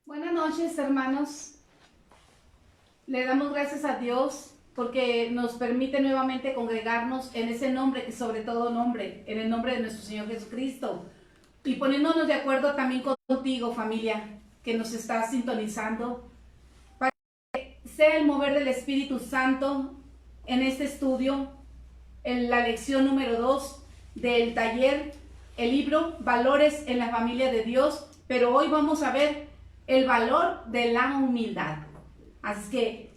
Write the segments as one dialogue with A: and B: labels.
A: Buenas noches, hermanos. Le damos gracias a Dios porque nos permite nuevamente congregarnos en ese nombre que sobre todo nombre, en el nombre de nuestro Señor Jesucristo. Y poniéndonos de acuerdo también contigo, familia, que nos está sintonizando, para que sea el mover del Espíritu Santo en este estudio, en la lección número 2 del taller, el libro Valores en la Familia de Dios, pero hoy vamos a ver el valor de la humildad. Así que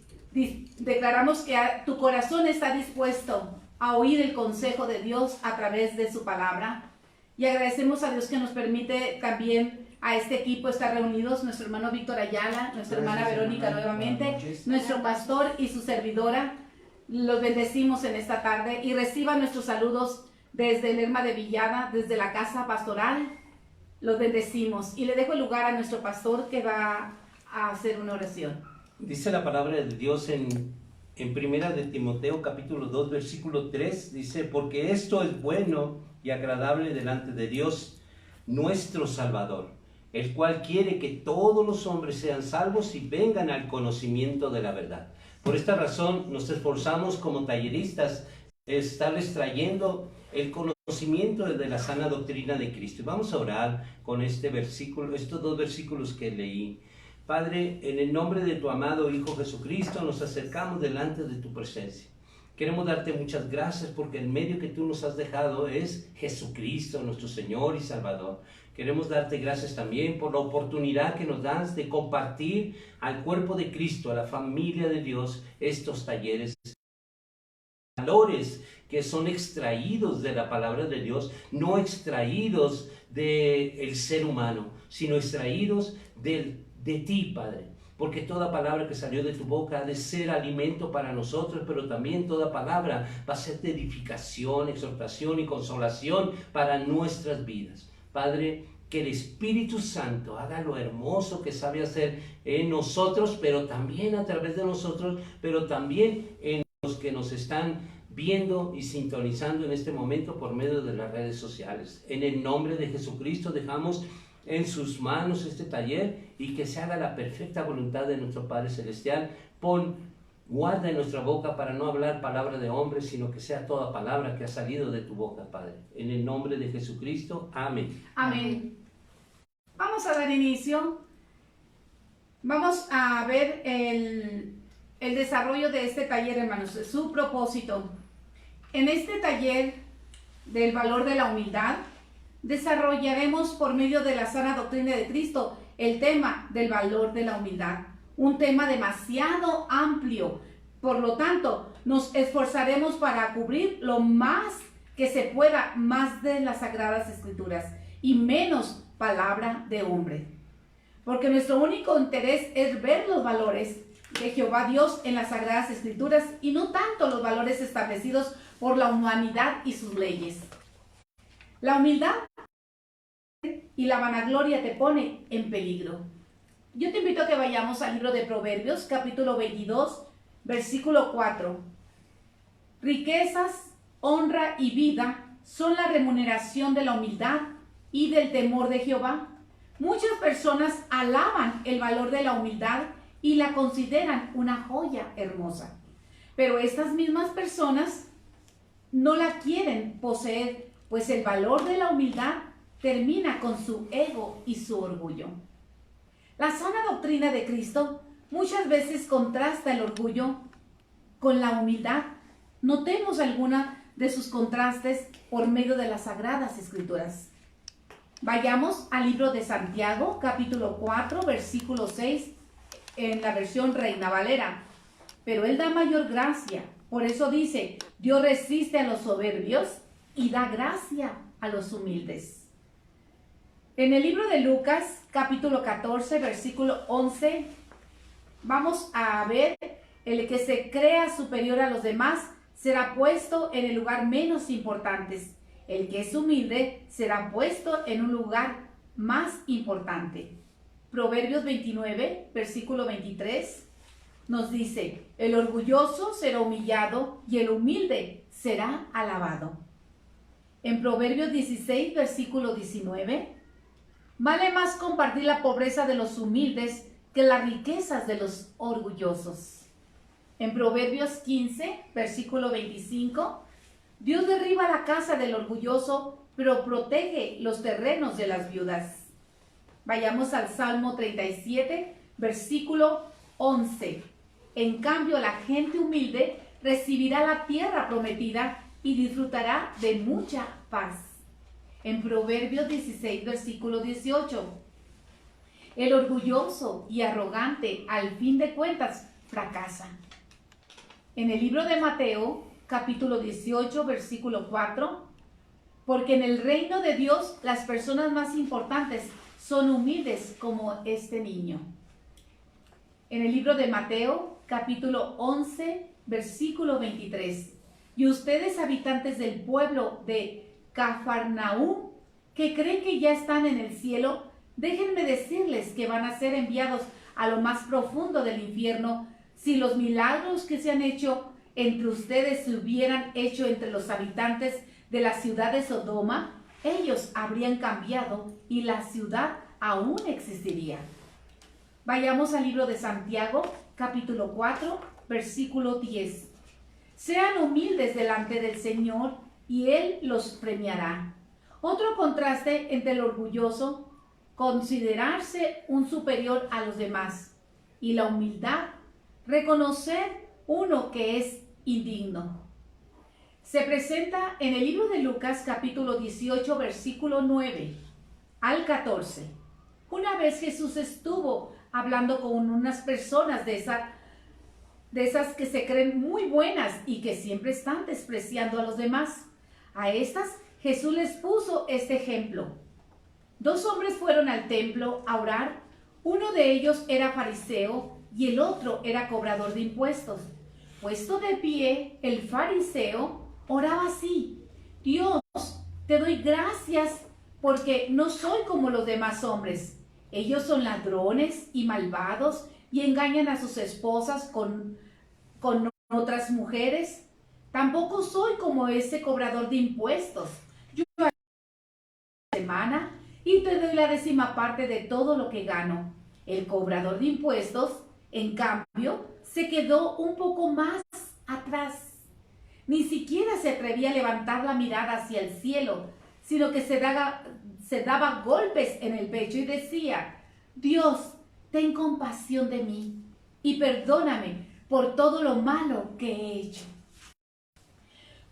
A: declaramos que tu corazón está dispuesto a oír el consejo de Dios a través de su palabra. Y agradecemos a Dios que nos permite también a este equipo estar reunidos, nuestro hermano Víctor Ayala, nuestra hermana Verónica nuevamente, nuestro pastor y su servidora. Los bendecimos en esta tarde y reciban nuestros saludos desde Lerma de Villada, desde la casa pastoral. Los bendecimos y le dejo el lugar a nuestro pastor que va a hacer una oración.
B: Dice la palabra de Dios en primera de Timoteo capítulo 2 versículo 3, dice: porque esto es bueno y agradable delante de Dios nuestro Salvador, el cual quiere que todos los hombres sean salvos y vengan al conocimiento de la verdad. Por esta razón nos esforzamos como talleristas estarles trayendo el conocimiento de la sana doctrina de Cristo. Y vamos a orar con este versículo, estos dos versículos que leí. Padre, en el nombre de tu amado Hijo Jesucristo, nos acercamos delante de tu presencia. Queremos darte muchas gracias porque el medio que tú nos has dejado es Jesucristo, nuestro Señor y Salvador. Queremos darte gracias también por la oportunidad que nos das de compartir al cuerpo de Cristo, a la familia de Dios, estos talleres. Valores que son extraídos de la palabra de Dios, no extraídos del ser humano, sino extraídos de ti, Padre. Porque toda palabra que salió de tu boca ha de ser alimento para nosotros, pero también toda palabra va a ser de edificación, exhortación y consolación para nuestras vidas. Padre, que el Espíritu Santo haga lo hermoso que sabe hacer en nosotros, pero también a través de nosotros, pero también en los que nos están viendo y sintonizando en este momento por medio de las redes sociales. En el nombre de Jesucristo dejamos en sus manos este taller y que se haga la perfecta voluntad de nuestro Padre Celestial. Guarda en nuestra boca para no hablar palabra de hombre, sino que sea toda palabra que ha salido de tu boca, Padre. En el nombre de Jesucristo, amén.
A: Amén. Vamos a dar inicio. Vamos a ver el desarrollo de este taller, hermanos, su propósito. En este taller del valor de la humildad, desarrollaremos por medio de la sana doctrina de Cristo el tema del valor de la humildad. Un tema demasiado amplio. Por lo tanto, nos esforzaremos para cubrir lo más que se pueda, más de las Sagradas Escrituras y menos palabra de hombre. Porque nuestro único interés es ver los valores de Jehová Dios en las Sagradas Escrituras y no tanto los valores establecidos por la humanidad y sus leyes. La humildad y la vanagloria te pone en peligro. Yo te invito a que vayamos al libro de Proverbios, capítulo 22, versículo 4. Riquezas, honra y vida son la remuneración de la humildad y del temor de Jehová. Muchas personas alaban el valor de la humildad y la consideran una joya hermosa. Pero estas mismas personas no la quieren poseer, pues el valor de la humildad termina con su ego y su orgullo. La sana doctrina de Cristo muchas veces contrasta el orgullo con la humildad. Notemos alguna de sus contrastes por medio de las Sagradas Escrituras. Vayamos al libro de Santiago, capítulo 4, versículo 6, en la versión Reina Valera. Pero Él da mayor gracia. Por eso dice: Dios resiste a los soberbios y da gracia a los humildes. En el libro de Lucas, capítulo 14, versículo 11, vamos a ver: el que se crea superior a los demás será puesto en el lugar menos importante. El que es humilde será puesto en un lugar más importante. Proverbios 29, versículo 23, nos dice: el orgulloso será humillado y el humilde será alabado. En Proverbios 16, versículo 19, Vale más compartir la pobreza de los humildes que las riquezas de los orgullosos. En Proverbios 15, versículo 25, Dios derriba la casa del orgulloso, pero protege los terrenos de las viudas. Vayamos al Salmo 37, versículo 11. En cambio, la gente humilde recibirá la tierra prometida y disfrutará de mucha paz. En Proverbios 16, versículo 18. El orgulloso y arrogante, al fin de cuentas, fracasa. En el libro de Mateo, capítulo 18, versículo 4, porque en el reino de Dios las personas más importantes son humildes como este niño. En el libro de Mateo, capítulo 11, versículo 23, y ustedes, habitantes del pueblo de Cafarnaúm, que creen que ya están en el cielo, déjenme decirles que van a ser enviados a lo más profundo del infierno. Si los milagros que se han hecho entre ustedes se hubieran hecho entre los habitantes de la ciudad de Sodoma, ellos habrían cambiado y la ciudad aún existiría. Vayamos al libro de Santiago, capítulo 4, versículo 10. Sean humildes delante del Señor y Él los premiará. Otro contraste entre el orgulloso, considerarse un superior a los demás, y la humildad, reconocer uno que es indigno. Se presenta en el libro de Lucas, capítulo 18, versículo 9 al 14. Una vez Jesús estuvo hablando con unas personas de esas que se creen muy buenas y que siempre están despreciando a los demás. A estas Jesús les puso este ejemplo. 2 hombres fueron al templo a orar. Uno de ellos era fariseo y el otro era cobrador de impuestos. Puesto de pie, el fariseo oraba así: Dios, te doy gracias porque no soy como los demás hombres. Ellos son ladrones y malvados y engañan a sus esposas con otras mujeres. Tampoco soy como ese cobrador de impuestos. Yo semana y te doy la 10ª parte de todo lo que gano. El cobrador de impuestos, en cambio, se quedó un poco más atrás. Ni siquiera se atrevía a levantar la mirada hacia el cielo, sino que se daba golpes en el pecho y decía: Dios, ten compasión de mí y perdóname por todo lo malo que he hecho.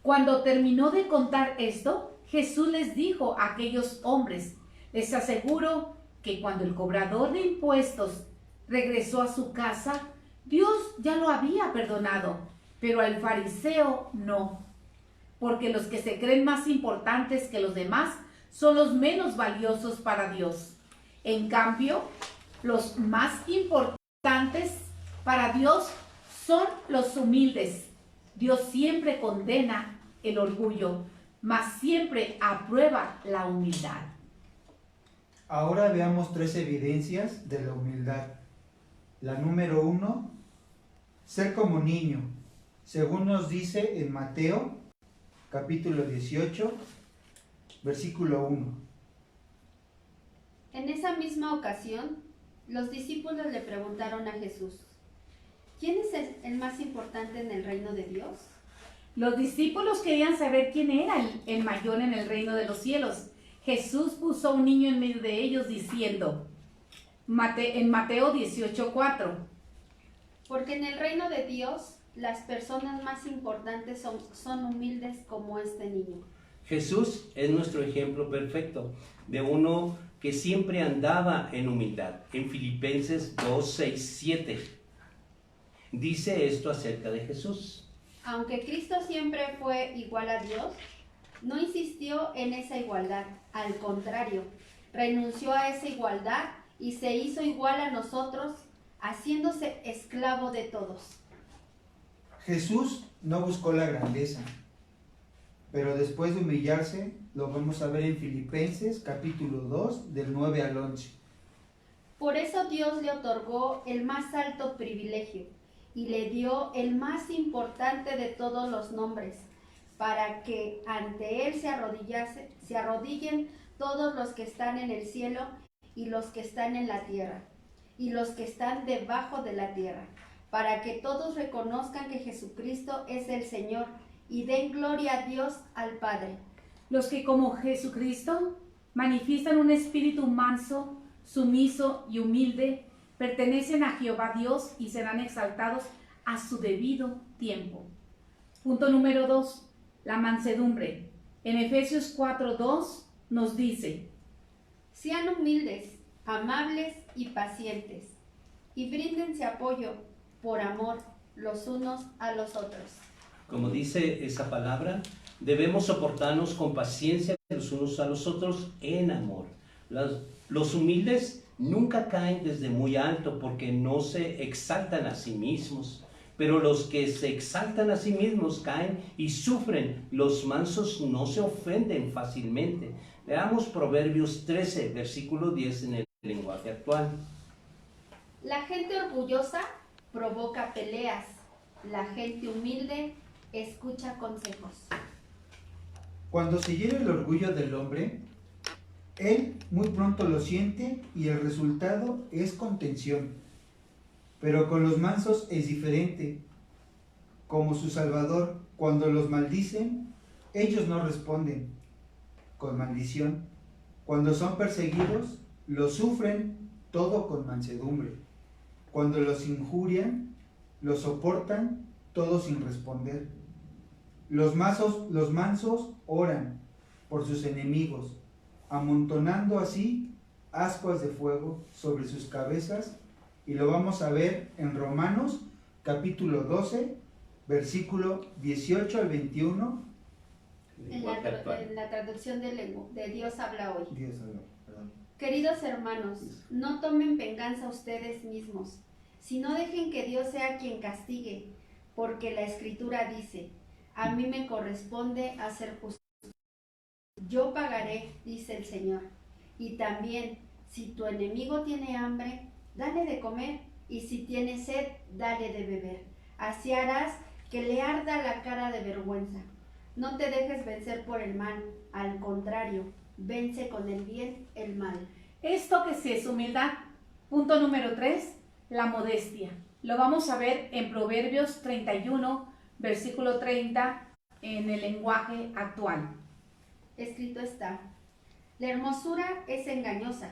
A: Cuando terminó de contar esto, Jesús les dijo a aquellos hombres: les aseguro que cuando el cobrador de impuestos regresó a su casa, Dios ya lo había perdonado, pero al fariseo no, porque los que se creen más importantes que los demás son los menos valiosos para Dios. En cambio, los más importantes para Dios son los humildes. Dios siempre condena el orgullo, mas siempre aprueba la humildad.
C: Ahora veamos 3 evidencias de la humildad. La número 1, ser como niño, según nos dice en Mateo, capítulo 18, versículo 1.
D: En esa misma ocasión, los discípulos le preguntaron a Jesús: ¿quién es el más importante en el reino de Dios?
A: Los discípulos querían saber quién era el mayor en el reino de los cielos. Jesús puso a un niño en medio de ellos diciendo, en Mateo 18:4,
D: porque en el reino de Dios las personas más importantes son humildes como este niño.
B: Jesús es nuestro ejemplo perfecto de uno que siempre andaba en humildad. En Filipenses 2, 6, 7 dice esto acerca de Jesús.
D: Aunque Cristo siempre fue igual a Dios, no insistió en esa igualdad. Al contrario, renunció a esa igualdad y se hizo igual a nosotros, haciéndose esclavo de todos.
C: Jesús no buscó la grandeza, pero después de humillarse, lo vamos a ver en Filipenses capítulo 2, del 9 al 11.
D: Por eso Dios le otorgó el más alto privilegio y le dio el más importante de todos los nombres, para que ante Él se arrodillen todos los que están en el cielo y los que están en la tierra, y los que están debajo de la tierra, para que todos reconozcan que Jesucristo es el Señor y den gloria a Dios al Padre.
A: Los que como Jesucristo manifiestan un espíritu manso, sumiso y humilde, pertenecen a Jehová Dios y serán exaltados a su debido tiempo. Punto número 2. La mansedumbre. En Efesios 4:2 nos dice:
D: Sean humildes, amables y pacientes, y bríndense apoyo por amor los unos a los otros.
B: Como dice esa palabra, debemos soportarnos con paciencia los unos a los otros en amor. Los humildes nunca caen desde muy alto porque no se exaltan a sí mismos, pero los que se exaltan a sí mismos caen y sufren. Los mansos no se ofenden fácilmente. Veamos Proverbios 13, versículo 10 en el lenguaje actual.
D: La gente orgullosa provoca peleas, la gente humilde escucha consejos.
C: Cuando se hiere el orgullo del hombre, él muy pronto lo siente y el resultado es contención. Pero con los mansos es diferente. Como su Salvador, cuando los maldicen, ellos no responden con maldición. Cuando son perseguidos, lo sufren todo con mansedumbre. Cuando los injurian, lo soportan todo sin responder. Los mansos oran por sus enemigos, amontonando así ascuas de fuego sobre sus cabezas, y lo vamos a ver en Romanos capítulo 12, versículo 18 al 21.
D: En la traducción de Dios habla hoy.
C: Dios habla, perdón.
D: Queridos hermanos, no tomen venganza ustedes mismos, sino dejen que Dios sea quien castigue, porque la Escritura dice: a mí me corresponde hacer justicia. Yo pagaré, dice el Señor. Y también, si tu enemigo tiene hambre, dale de comer, y si tiene sed, dale de beber. Así harás que le arda la cara de vergüenza. No te dejes vencer por el mal, al contrario, vence con el bien el mal.
A: Esto que sí es humildad. Punto número 3. La modestia. Lo vamos a ver en Proverbios 31, versículo 30, en el lenguaje actual.
D: Escrito está: la hermosura es engañosa,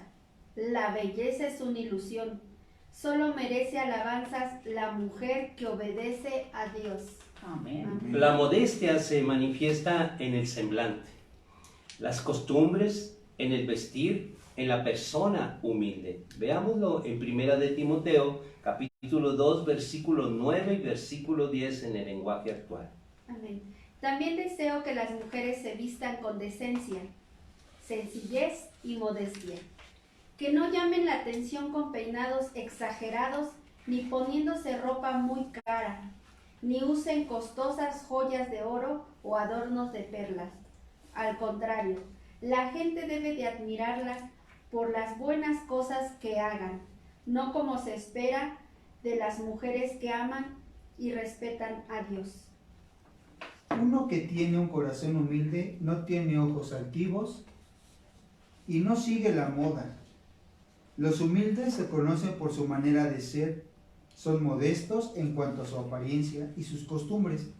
D: la belleza es una ilusión. Solo merece alabanzas la mujer que obedece a Dios.
A: Amén.
B: La modestia se manifiesta en el semblante, las costumbres, en el vestir, en la persona humilde. Veámoslo en 1 de Timoteo, capítulo 2, versículo 9 y versículo 10 en el lenguaje actual.
D: Amén. También deseo que las mujeres se vistan con decencia, sencillez y modestia. Que no llamen la atención con peinados exagerados, ni poniéndose ropa muy cara, ni usen costosas joyas de oro o adornos de perlas. Al contrario, la gente debe de admirarlas por las buenas cosas que hagan, no como se espera de las mujeres que aman y respetan a Dios.
C: Uno que tiene un corazón humilde no tiene ojos altivos y no sigue la moda. Los humildes se conocen por su manera de ser, son modestos en cuanto a su apariencia y sus costumbres.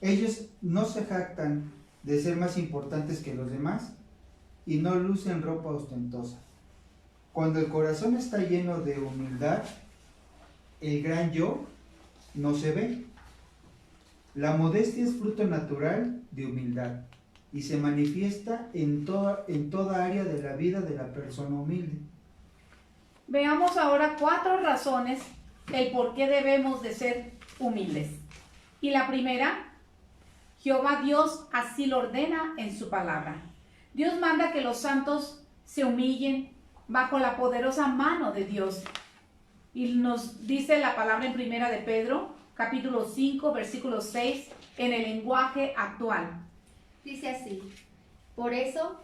C: Ellos no se jactan de ser más importantes que los demás y no lucen ropa ostentosa. Cuando el corazón está lleno de humildad, el gran yo no se ve. La modestia es fruto natural de humildad y se manifiesta en toda área de la vida de la persona humilde.
A: Veamos ahora 4 razones el por qué debemos de ser humildes. Y la primera, Jehová Dios así lo ordena en su palabra. Dios manda que los santos se humillen bajo la poderosa mano de Dios. Y nos dice la palabra en 1 de Pedro, capítulo 5, versículo 6, en el lenguaje actual.
D: Dice así: por eso,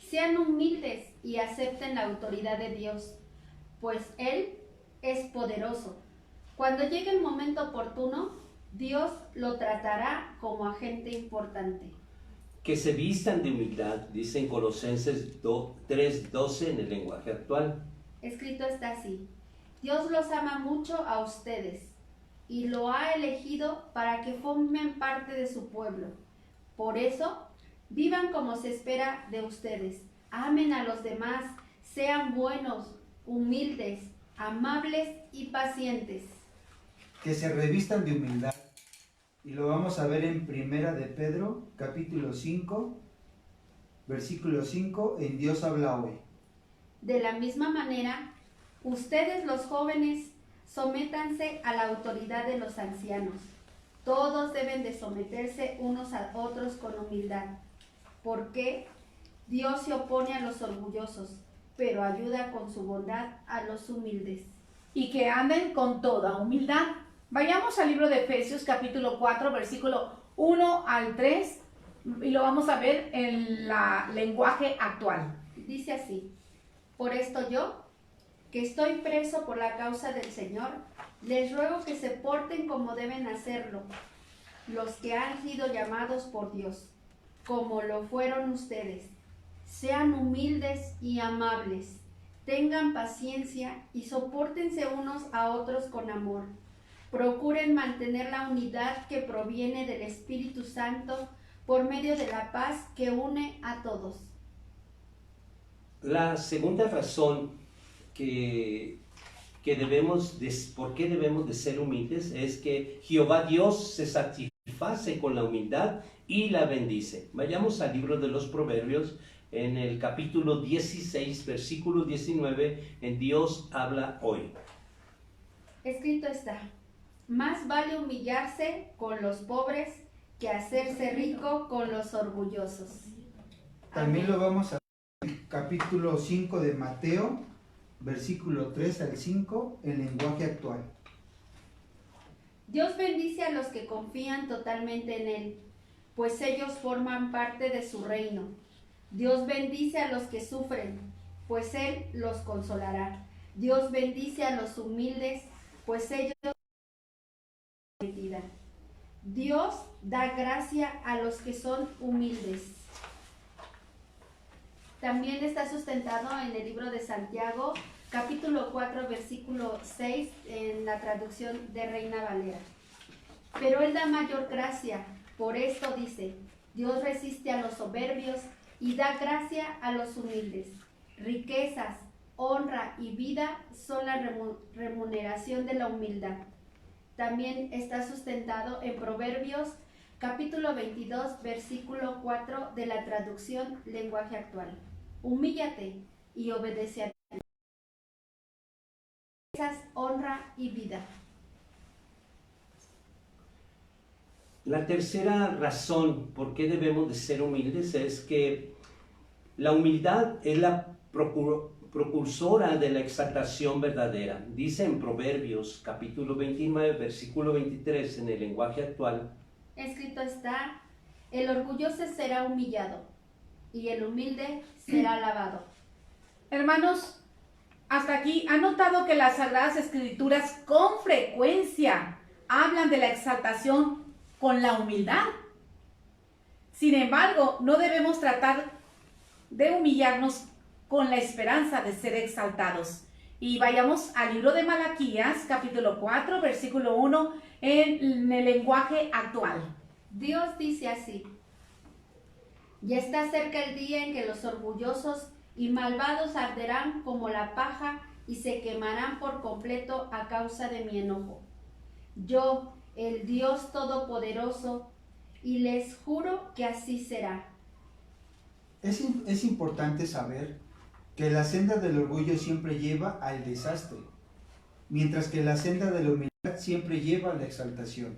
D: sean humildes y acepten la autoridad de Dios, pues Él es poderoso. Cuando llegue el momento oportuno, Dios lo tratará como agente importante.
B: que se vistan de humildad, dice en Colosenses 3:12 en el lenguaje actual.
D: Escrito está así: Dios los ama mucho a ustedes y lo ha elegido para que formen parte de su pueblo. Por eso, vivan como se espera de ustedes. Amen a los demás, sean buenos, humildes, amables y pacientes.
C: Que se revistan de humildad. Y lo vamos a ver en Primera de Pedro, capítulo 5, versículo 5, en Dios habla hoy.
D: De la misma manera, ustedes los jóvenes, sométanse a la autoridad de los ancianos. Todos deben de someterse unos a otros con humildad, porque Dios se opone a los orgullosos, pero ayuda con su bondad a los humildes.
A: Y que anden con toda humildad. Vayamos al libro de Efesios capítulo 4, versículo 1 al 3, y lo vamos a ver en la lenguaje actual.
D: Dice así: Por esto yo, que estoy preso por la causa del Señor, les ruego que se porten como deben hacerlo, los que han sido llamados por Dios, como lo fueron ustedes. Sean humildes y amables, tengan paciencia y sopórtense unos a otros con amor. Procuren mantener la unidad que proviene del Espíritu Santo por medio de la paz que une a todos.
B: La segunda razón por qué debemos de ser humildes es que Jehová Dios se satisface con la humildad y la bendice. Vayamos al libro de los Proverbios, en el capítulo 16, versículo 19, en Dios habla hoy.
D: Escrito está: Más vale humillarse con los pobres que hacerse rico con los orgullosos.
C: También lo vamos a ver en el capítulo 5 de Mateo, versículo 3 al 5, en lenguaje actual.
D: Dios bendice a los que confían totalmente en Él, pues ellos forman parte de su reino. Dios bendice a los que sufren, pues Él los consolará. Dios bendice a los humildes, pues ellos prometida. Dios da gracia a los que son humildes. También está sustentado en el libro de Santiago, capítulo 4, versículo 6, en la traducción de Reina Valera. Pero Él da mayor gracia, por esto dice: Dios resiste a los soberbios y da gracia a los humildes. Riquezas, honra y vida son la remuneración de la humildad. También está sustentado en Proverbios, capítulo 22, versículo 4 de la traducción lenguaje actual. Humíllate y obedece a Dios. Riquezas, honra y vida.
B: La tercera razón por qué debemos de ser humildes es que la humildad es la precursora de la exaltación verdadera. Dice en Proverbios capítulo 29, versículo 23 en el lenguaje actual.
D: Escrito está: El orgulloso será humillado y el humilde será alabado.
A: Hermanos, hasta aquí, ¿han notado que las Sagradas Escrituras con frecuencia hablan de la exaltación con la humildad? Sin embargo, no debemos tratar de humillarnos con la esperanza de ser exaltados. Y vayamos al libro de Malaquías, capítulo 4, versículo 1, en el lenguaje actual.
D: Dios dice así: Ya está cerca el día en que los orgullosos y malvados arderán como la paja y se quemarán por completo a causa de mi enojo. Yo, el Dios Todopoderoso, y les juro que así será.
C: Es importante saber que la senda del orgullo siempre lleva al desastre, mientras que la senda de la humildad siempre lleva a la exaltación.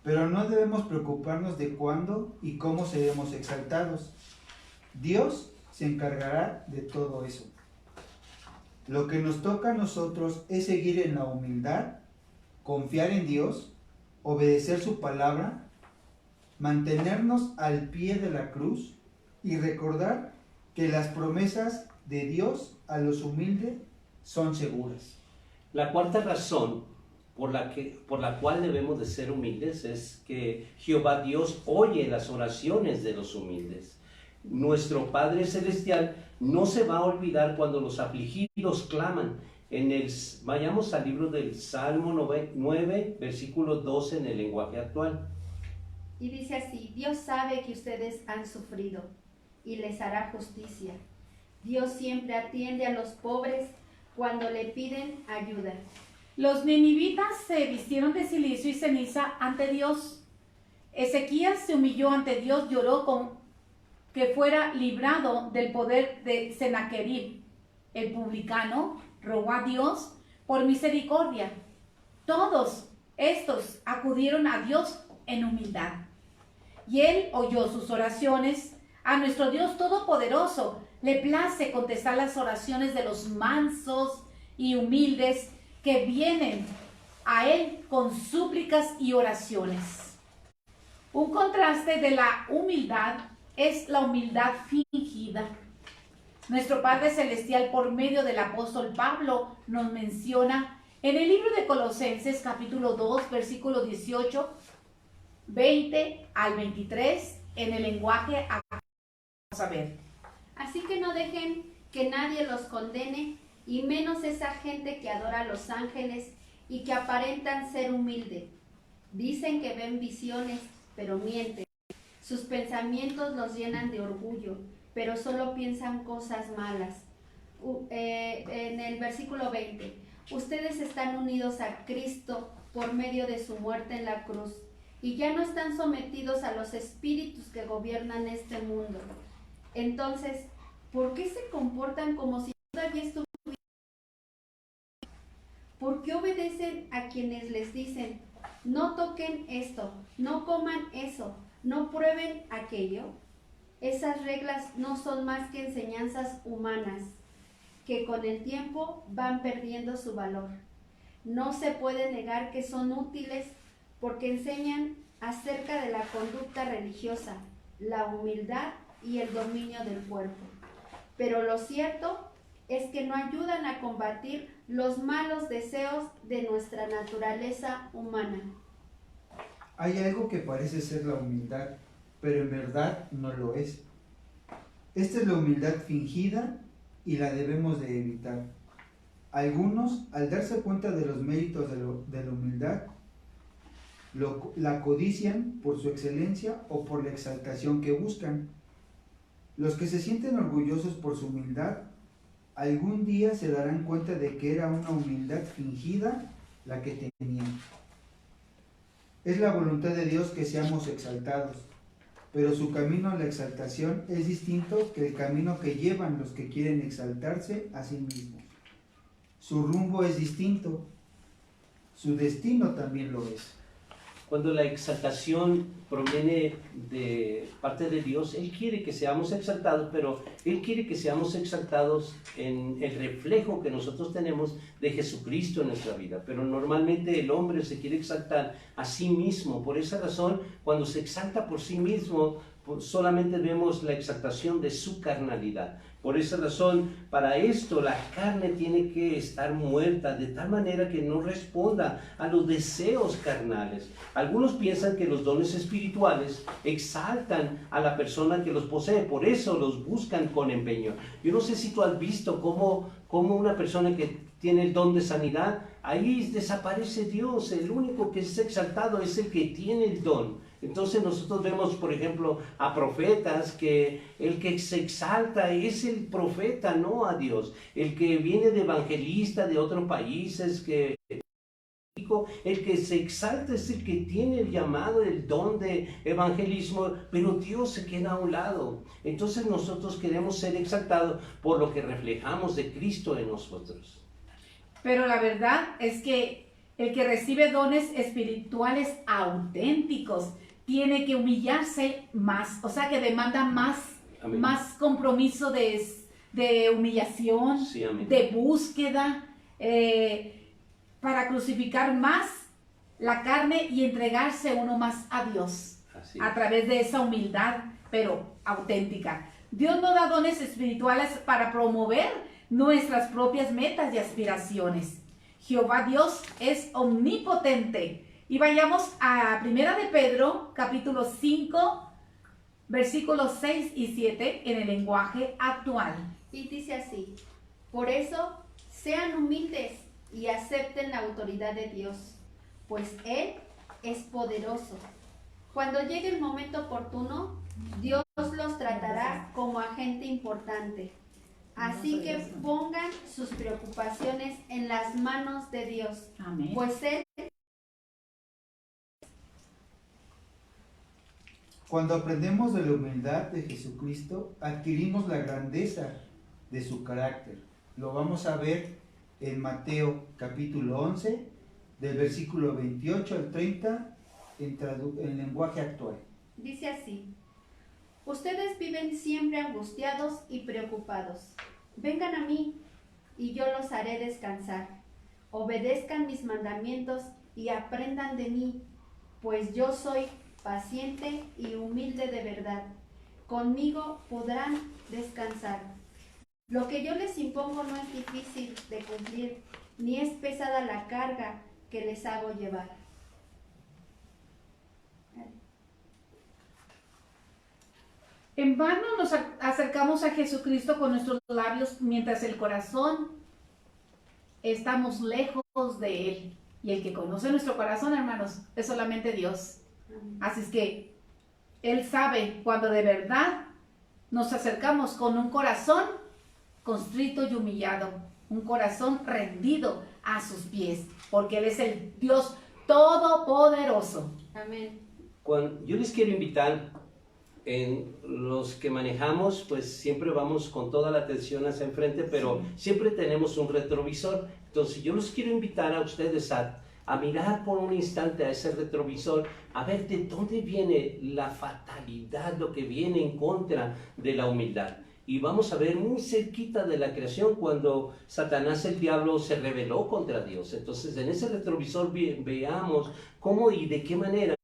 C: Pero no debemos preocuparnos de cuándo y cómo seremos exaltados. Dios se encargará de todo eso. Lo que nos toca a nosotros es seguir en la humildad, confiar en Dios, obedecer su palabra, mantenernos al pie de la cruz y recordar que las promesas de Dios a los humildes son seguras.
B: La cuarta razón por la cual debemos de ser humildes es que Jehová Dios oye las oraciones de los humildes. Nuestro Padre Celestial no se va a olvidar cuando los afligidos claman. Vayamos al libro del Salmo 9, versículo 12 en el lenguaje actual.
D: Y dice así: Dios sabe que ustedes han sufrido y les hará justicia. Dios siempre atiende a los pobres cuando le piden ayuda.
A: Los ninivitas se vistieron de silicio y ceniza ante Dios. Ezequías se humilló ante Dios, lloró con que fuera librado del poder de Sennacherib. El publicano rogó a Dios por misericordia. Todos estos acudieron a Dios en humildad. Y Él oyó sus oraciones. A nuestro Dios Todopoderoso le place contestar las oraciones de los mansos y humildes que vienen a Él con súplicas y oraciones. Un contraste de la humildad es la humildad fingida. Nuestro Padre Celestial, por medio del apóstol Pablo, nos menciona en el libro de Colosenses, capítulo 2, versículo 18, 20 al 23, en el lenguaje. Vamos a ver.
D: Así que no dejen que nadie los condene, y menos esa gente que adora a los ángeles y que aparentan ser humilde. Dicen que ven visiones, pero mienten. Sus pensamientos los llenan de orgullo, pero solo piensan cosas malas. En el versículo 20, ustedes están unidos a Cristo por medio de su muerte en la cruz, y ya no están sometidos a los espíritus que gobiernan este mundo. Entonces, ¿por qué se comportan como si todavía estuvieran? ¿Por qué obedecen a quienes les dicen, no toquen esto, no coman eso, no prueben aquello? Esas reglas no son más que enseñanzas humanas, que con el tiempo van perdiendo su valor. No se puede negar que son útiles porque enseñan acerca de la conducta religiosa, la humildad y el dominio del cuerpo. Pero lo cierto es que no ayudan a combatir los malos deseos de nuestra naturaleza humana.
C: Hay algo que parece ser la humildad, pero en verdad no lo es. Esta es la humildad fingida y la debemos de evitar. Algunos, al darse cuenta de los méritos de la humildad, la codician por su excelencia o por la exaltación que buscan. Los que se sienten orgullosos por su humildad, algún día se darán cuenta de que era una humildad fingida la que tenían. Es la voluntad de Dios que seamos exaltados, pero su camino a la exaltación es distinto que el camino que llevan los que quieren exaltarse a sí mismos. Su rumbo es distinto, su destino también lo es.
B: Cuando la exaltación proviene de parte de Dios, Él quiere que seamos exaltados, pero Él quiere que seamos exaltados en el reflejo que nosotros tenemos de Jesucristo en nuestra vida. Pero normalmente el hombre se quiere exaltar a sí mismo. Por esa razón, cuando se exalta por sí mismo, solamente vemos la exaltación de su carnalidad. Por esa razón, para esto la carne tiene que estar muerta de tal manera que no responda a los deseos carnales. Algunos piensan que los dones espirituales exaltan a la persona que los posee, por eso los buscan con empeño. Yo no sé si tú has visto cómo una persona que tiene el don de sanidad, ahí desaparece Dios. El único que es exaltado es el que tiene el don. Entonces nosotros vemos, por ejemplo, a profetas que el que se exalta es el profeta, no a Dios. El que viene de evangelista de otros países, el que se exalta es el que tiene el llamado, el don de evangelismo, pero Dios se queda a un lado. Entonces nosotros queremos ser exaltados por lo que reflejamos de Cristo en nosotros.
A: Pero la verdad es que el que recibe dones espirituales auténticos tiene que humillarse más, o sea que demanda más compromiso de humillación,
B: Sí, amén.
A: de búsqueda, para crucificar más la carne y entregarse uno más a Dios
B: Así
A: a través de esa humildad, pero auténtica. Dios no da dones espirituales para promover nuestras propias metas y aspiraciones. Jehová Dios es omnipotente. Y vayamos a Primera de Pedro, capítulo 5, versículos 6 y 7 en el lenguaje actual.
D: Y dice así: por eso sean humildes y acepten la autoridad de Dios, pues Él es poderoso. Cuando llegue el momento oportuno, Dios los tratará como a gente importante. Así que pongan sus preocupaciones en las manos de Dios,
A: Amén.
D: pues Él.
C: Cuando aprendemos de la humildad de Jesucristo, adquirimos la grandeza de su carácter. Lo vamos a ver en Mateo capítulo 11, del versículo 28 al 30, en lenguaje actual.
D: Dice así: ustedes viven siempre angustiados y preocupados. Vengan a mí y yo los haré descansar. Obedezcan mis mandamientos y aprendan de mí, pues yo soy paciente y humilde de verdad. Conmigo podrán descansar. Lo que yo les impongo no es difícil de cumplir, ni es pesada la carga que les hago llevar.
A: En vano nos acercamos a Jesucristo con nuestros labios, mientras el corazón estamos lejos de Él. Y el que conoce nuestro corazón, hermanos, es solamente Dios. Así es que Él sabe cuando de verdad nos acercamos con un corazón constrito y humillado, un corazón rendido a sus pies, porque Él es el Dios todopoderoso.
D: Amén.
B: Yo les quiero invitar, en los que manejamos, pues siempre vamos con toda la atención hacia enfrente, pero siempre tenemos un retrovisor. Entonces yo los quiero invitar a ustedes a mirar por un instante a ese retrovisor, a ver de dónde viene la fatalidad, lo que viene en contra de la humildad. Y vamos a ver muy cerquita de la creación cuando Satanás, el diablo, se rebeló contra Dios. Entonces en ese retrovisor veamos cómo y de qué manera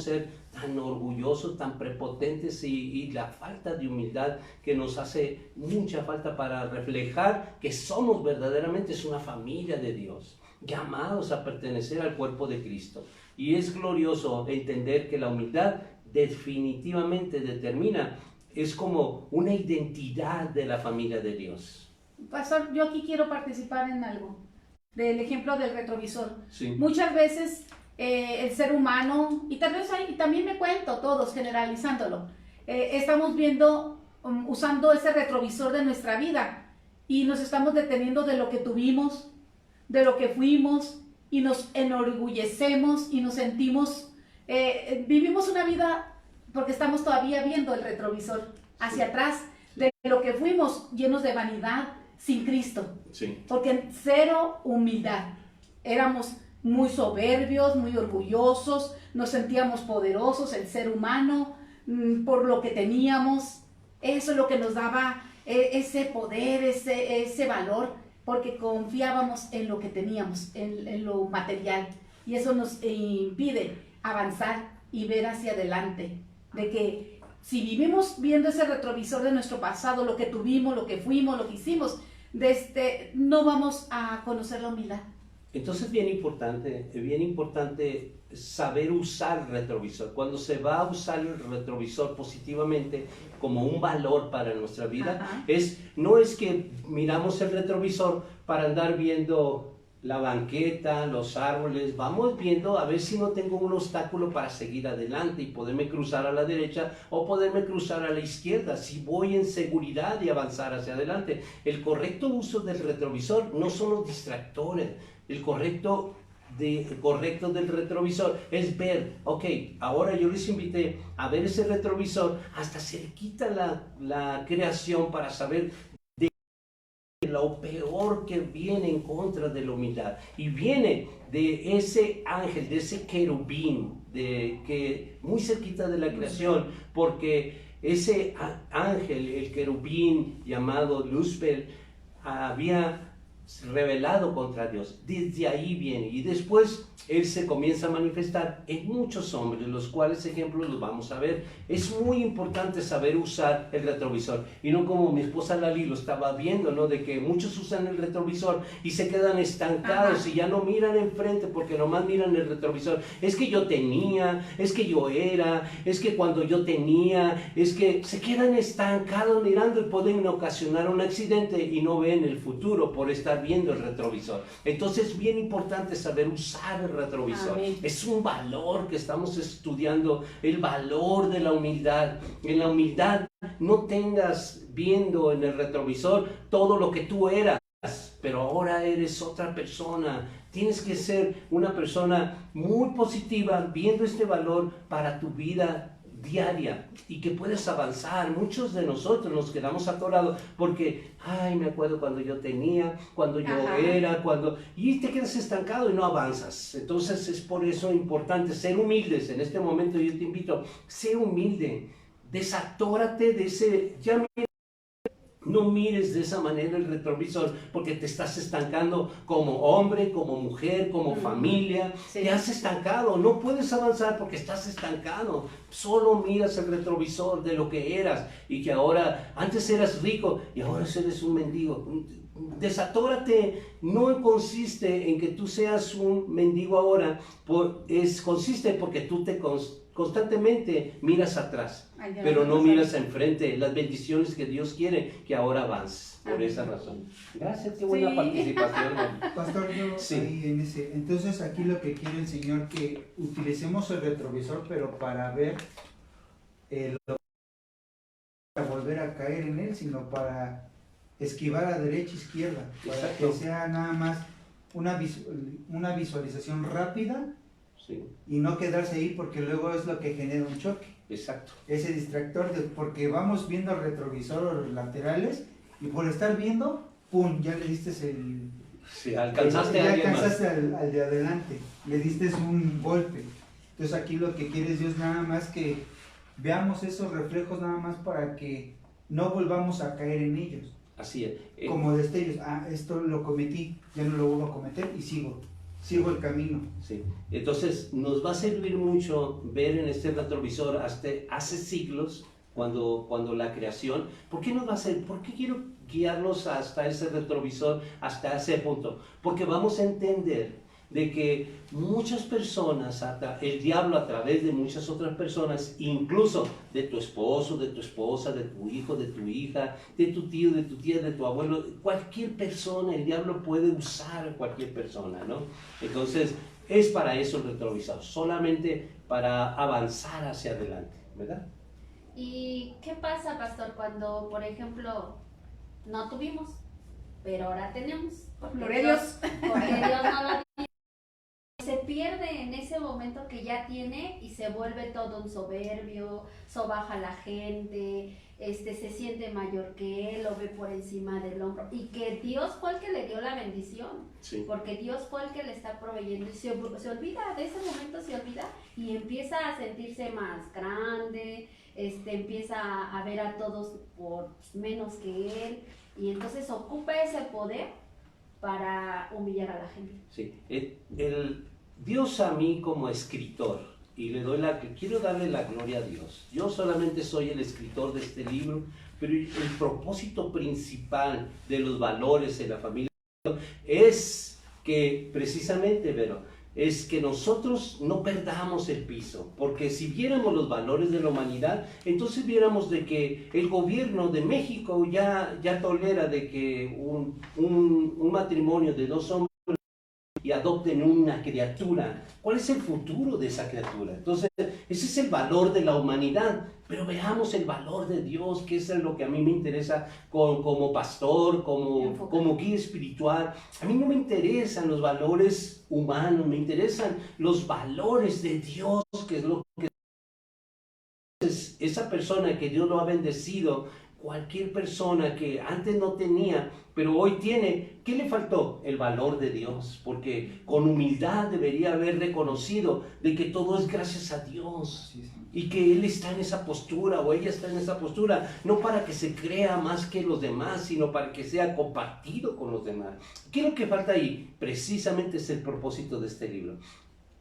B: ser tan orgullosos, tan prepotentes y la falta de humildad que nos hace mucha falta para reflejar que somos verdaderamente una familia de Dios, llamados a pertenecer al cuerpo de Cristo. Y es glorioso entender que la humildad definitivamente determina, es como una identidad de la familia de Dios.
A: Pastor, yo aquí quiero participar en algo, del ejemplo del retrovisor.
B: Sí.
A: Muchas veces el ser humano, y tal vez ahí también me cuento todos generalizándolo, estamos viendo, usando ese retrovisor de nuestra vida y nos estamos deteniendo de lo que tuvimos, de lo que fuimos, y nos enorgullecemos y nos sentimos, vivimos una vida porque estamos todavía viendo el retrovisor hacia atrás de lo que fuimos, llenos de vanidad sin Cristo.
B: Sí.
A: Porque cero humildad. Éramos muy soberbios, muy orgullosos, nos sentíamos poderosos, el ser humano, por lo que teníamos. Eso es lo que nos daba ese poder, ese valor, porque confiábamos en lo que teníamos, en lo material. Y eso nos impide avanzar y ver hacia adelante. De que si vivimos viendo ese retrovisor de nuestro pasado, lo que tuvimos, lo que fuimos, lo que hicimos, no vamos a conocer la humildad.
B: Entonces bien importante saber usar el retrovisor. Cuando se va a usar el retrovisor positivamente como un valor para nuestra vida, no es que miramos el retrovisor para andar viendo la banqueta, los árboles, vamos viendo a ver si no tengo un obstáculo para seguir adelante y poderme cruzar a la derecha o poderme cruzar a la izquierda, si voy en seguridad y avanzar hacia adelante. El correcto uso del retrovisor no son los distractores, el correcto del retrovisor es ver, ok, ahora yo les invité a ver ese retrovisor hasta cerquita la creación para saber lo peor que viene en contra de la humildad, y viene de ese ángel, de ese querubín, que muy cerquita de la creación, porque ese ángel, el querubín llamado Luzbel, había rebelado contra Dios. Desde ahí viene. Y después Él se comienza a manifestar en muchos hombres, los cuales ejemplos los vamos a ver. Es muy importante saber usar el retrovisor. Y no como mi esposa Lali lo estaba viendo, ¿no? De que muchos usan el retrovisor y se quedan estancados.
A: Ajá.
B: Y ya no miran enfrente porque nomás miran el retrovisor. Es que yo tenía, es que yo era, es que cuando yo tenía, es que se quedan estancados mirando y pueden ocasionar un accidente y no ven el futuro por estar viendo el retrovisor. Entonces es bien importante saber usar el retrovisor.
A: Amén.
B: Es un valor que estamos estudiando, el valor de la humildad. En la humildad no tengas viendo en el retrovisor todo lo que tú eras, pero ahora eres otra persona. Tienes que ser una persona muy positiva, viendo este valor para tu vida diaria y que puedes avanzar. Muchos de nosotros nos quedamos atorados porque, ay, me acuerdo cuando yo tenía, cuando yo
A: Ajá.
B: era, y te quedas estancado y no avanzas. Entonces es por eso importante ser humildes. En este momento yo te invito, sé humilde, desatórate de ese, no mires de esa manera el retrovisor porque te estás estancando como hombre, como mujer, como familia.
A: Sí.
B: Te has estancado, no puedes avanzar porque estás estancado. Solo miras el retrovisor de lo que eras y que ahora, antes eras rico y ahora eres un mendigo. Desatórate, no consiste en que tú seas un mendigo ahora, consiste porque tú te constantemente miras atrás,
A: Ay, ya
B: pero
A: me
B: no
A: pasa.
B: miras enfrente las bendiciones que Dios quiere que ahora avances. Por
A: Amén.
B: esa razón. Gracias, qué buena
A: Sí.
B: participación.
C: Pastor, yo
B: Sí.
C: ahí en ese. Entonces aquí lo que quiere el Señor que utilicemos el retrovisor, pero para ver no para volver a caer en él, sino para esquivar a derecha, izquierda, para
B: Exacto.
C: que sea nada más una visualización rápida
B: Sí,
C: y no quedarse ahí porque luego es lo que genera un choque.
B: exacto.
C: Ese distractor, porque vamos viendo el retrovisor o los laterales y por estar viendo, ¡pum! Ya le diste el...
B: Sí, alcanzaste a
C: ya
B: alguien más.
C: alcanzaste al de adelante, le diste un golpe. Entonces aquí lo que quiere Dios nada más que veamos esos reflejos nada más para que no volvamos a caer en ellos.
B: Así es.
C: Como destellos, esto lo cometí, ya no lo vuelvo a cometer y sigo el camino.
B: Sí. Entonces nos va a servir mucho ver en este retrovisor hasta hace siglos, cuando la creación, ¿por qué nos va a ser? ¿Por qué quiero guiarlos hasta ese retrovisor, hasta ese punto? Porque vamos a entender de que muchas personas, el diablo a través de muchas otras personas, incluso de tu esposo, de tu esposa, de tu hijo, de tu hija, de tu tío, de tu tía, de tu abuelo, cualquier persona, el diablo puede usar a cualquier persona, ¿no? Entonces, es para eso el retrovisor, solamente para avanzar hacia adelante, ¿verdad?
D: ¿Y qué pasa, pastor, cuando, por ejemplo, no tuvimos, pero ahora tenemos? Porque
A: Gloria a Dios.
D: Porque Dios no lo dio. Se pierde en ese momento que ya tiene y se vuelve todo un soberbio, sobaja a la gente, se siente mayor que él, lo ve por encima del hombro, y que Dios fue el que le dio la bendición,
B: Sí.
D: porque Dios fue el que le está proveyendo y se olvida, de ese momento se olvida y empieza a sentirse más grande, empieza a ver a todos por menos que él, y entonces ocupa ese poder para humillar a la gente.
B: Sí. Dios a mí como escritor, y quiero darle la gloria a Dios. Yo solamente soy el escritor de este libro, pero el propósito principal de los valores en la familia es que precisamente, Vero, es que nosotros no perdamos el piso, porque si viéramos los valores de la humanidad, entonces viéramos de que el gobierno de México ya tolera de que un matrimonio de dos hombres y adopten una criatura. ¿Cuál es el futuro de esa criatura? Entonces, ese es el valor de la humanidad, pero veamos el valor de Dios, que es lo que a mí me interesa como pastor, como guía espiritual. A mí no me interesan los valores humanos, me interesan los valores de Dios, que es lo que es esa persona que Dios lo ha bendecido. Cualquier persona que antes no tenía, pero hoy tiene, ¿qué le faltó? El valor de Dios, porque con humildad debería haber reconocido de que todo es gracias a Dios.
C: Sí, sí.
B: y que él está en esa postura o ella está en esa postura, no para que se crea más que los demás, sino para que sea compartido con los demás. ¿Qué es lo que falta ahí? Precisamente es el propósito de este libro.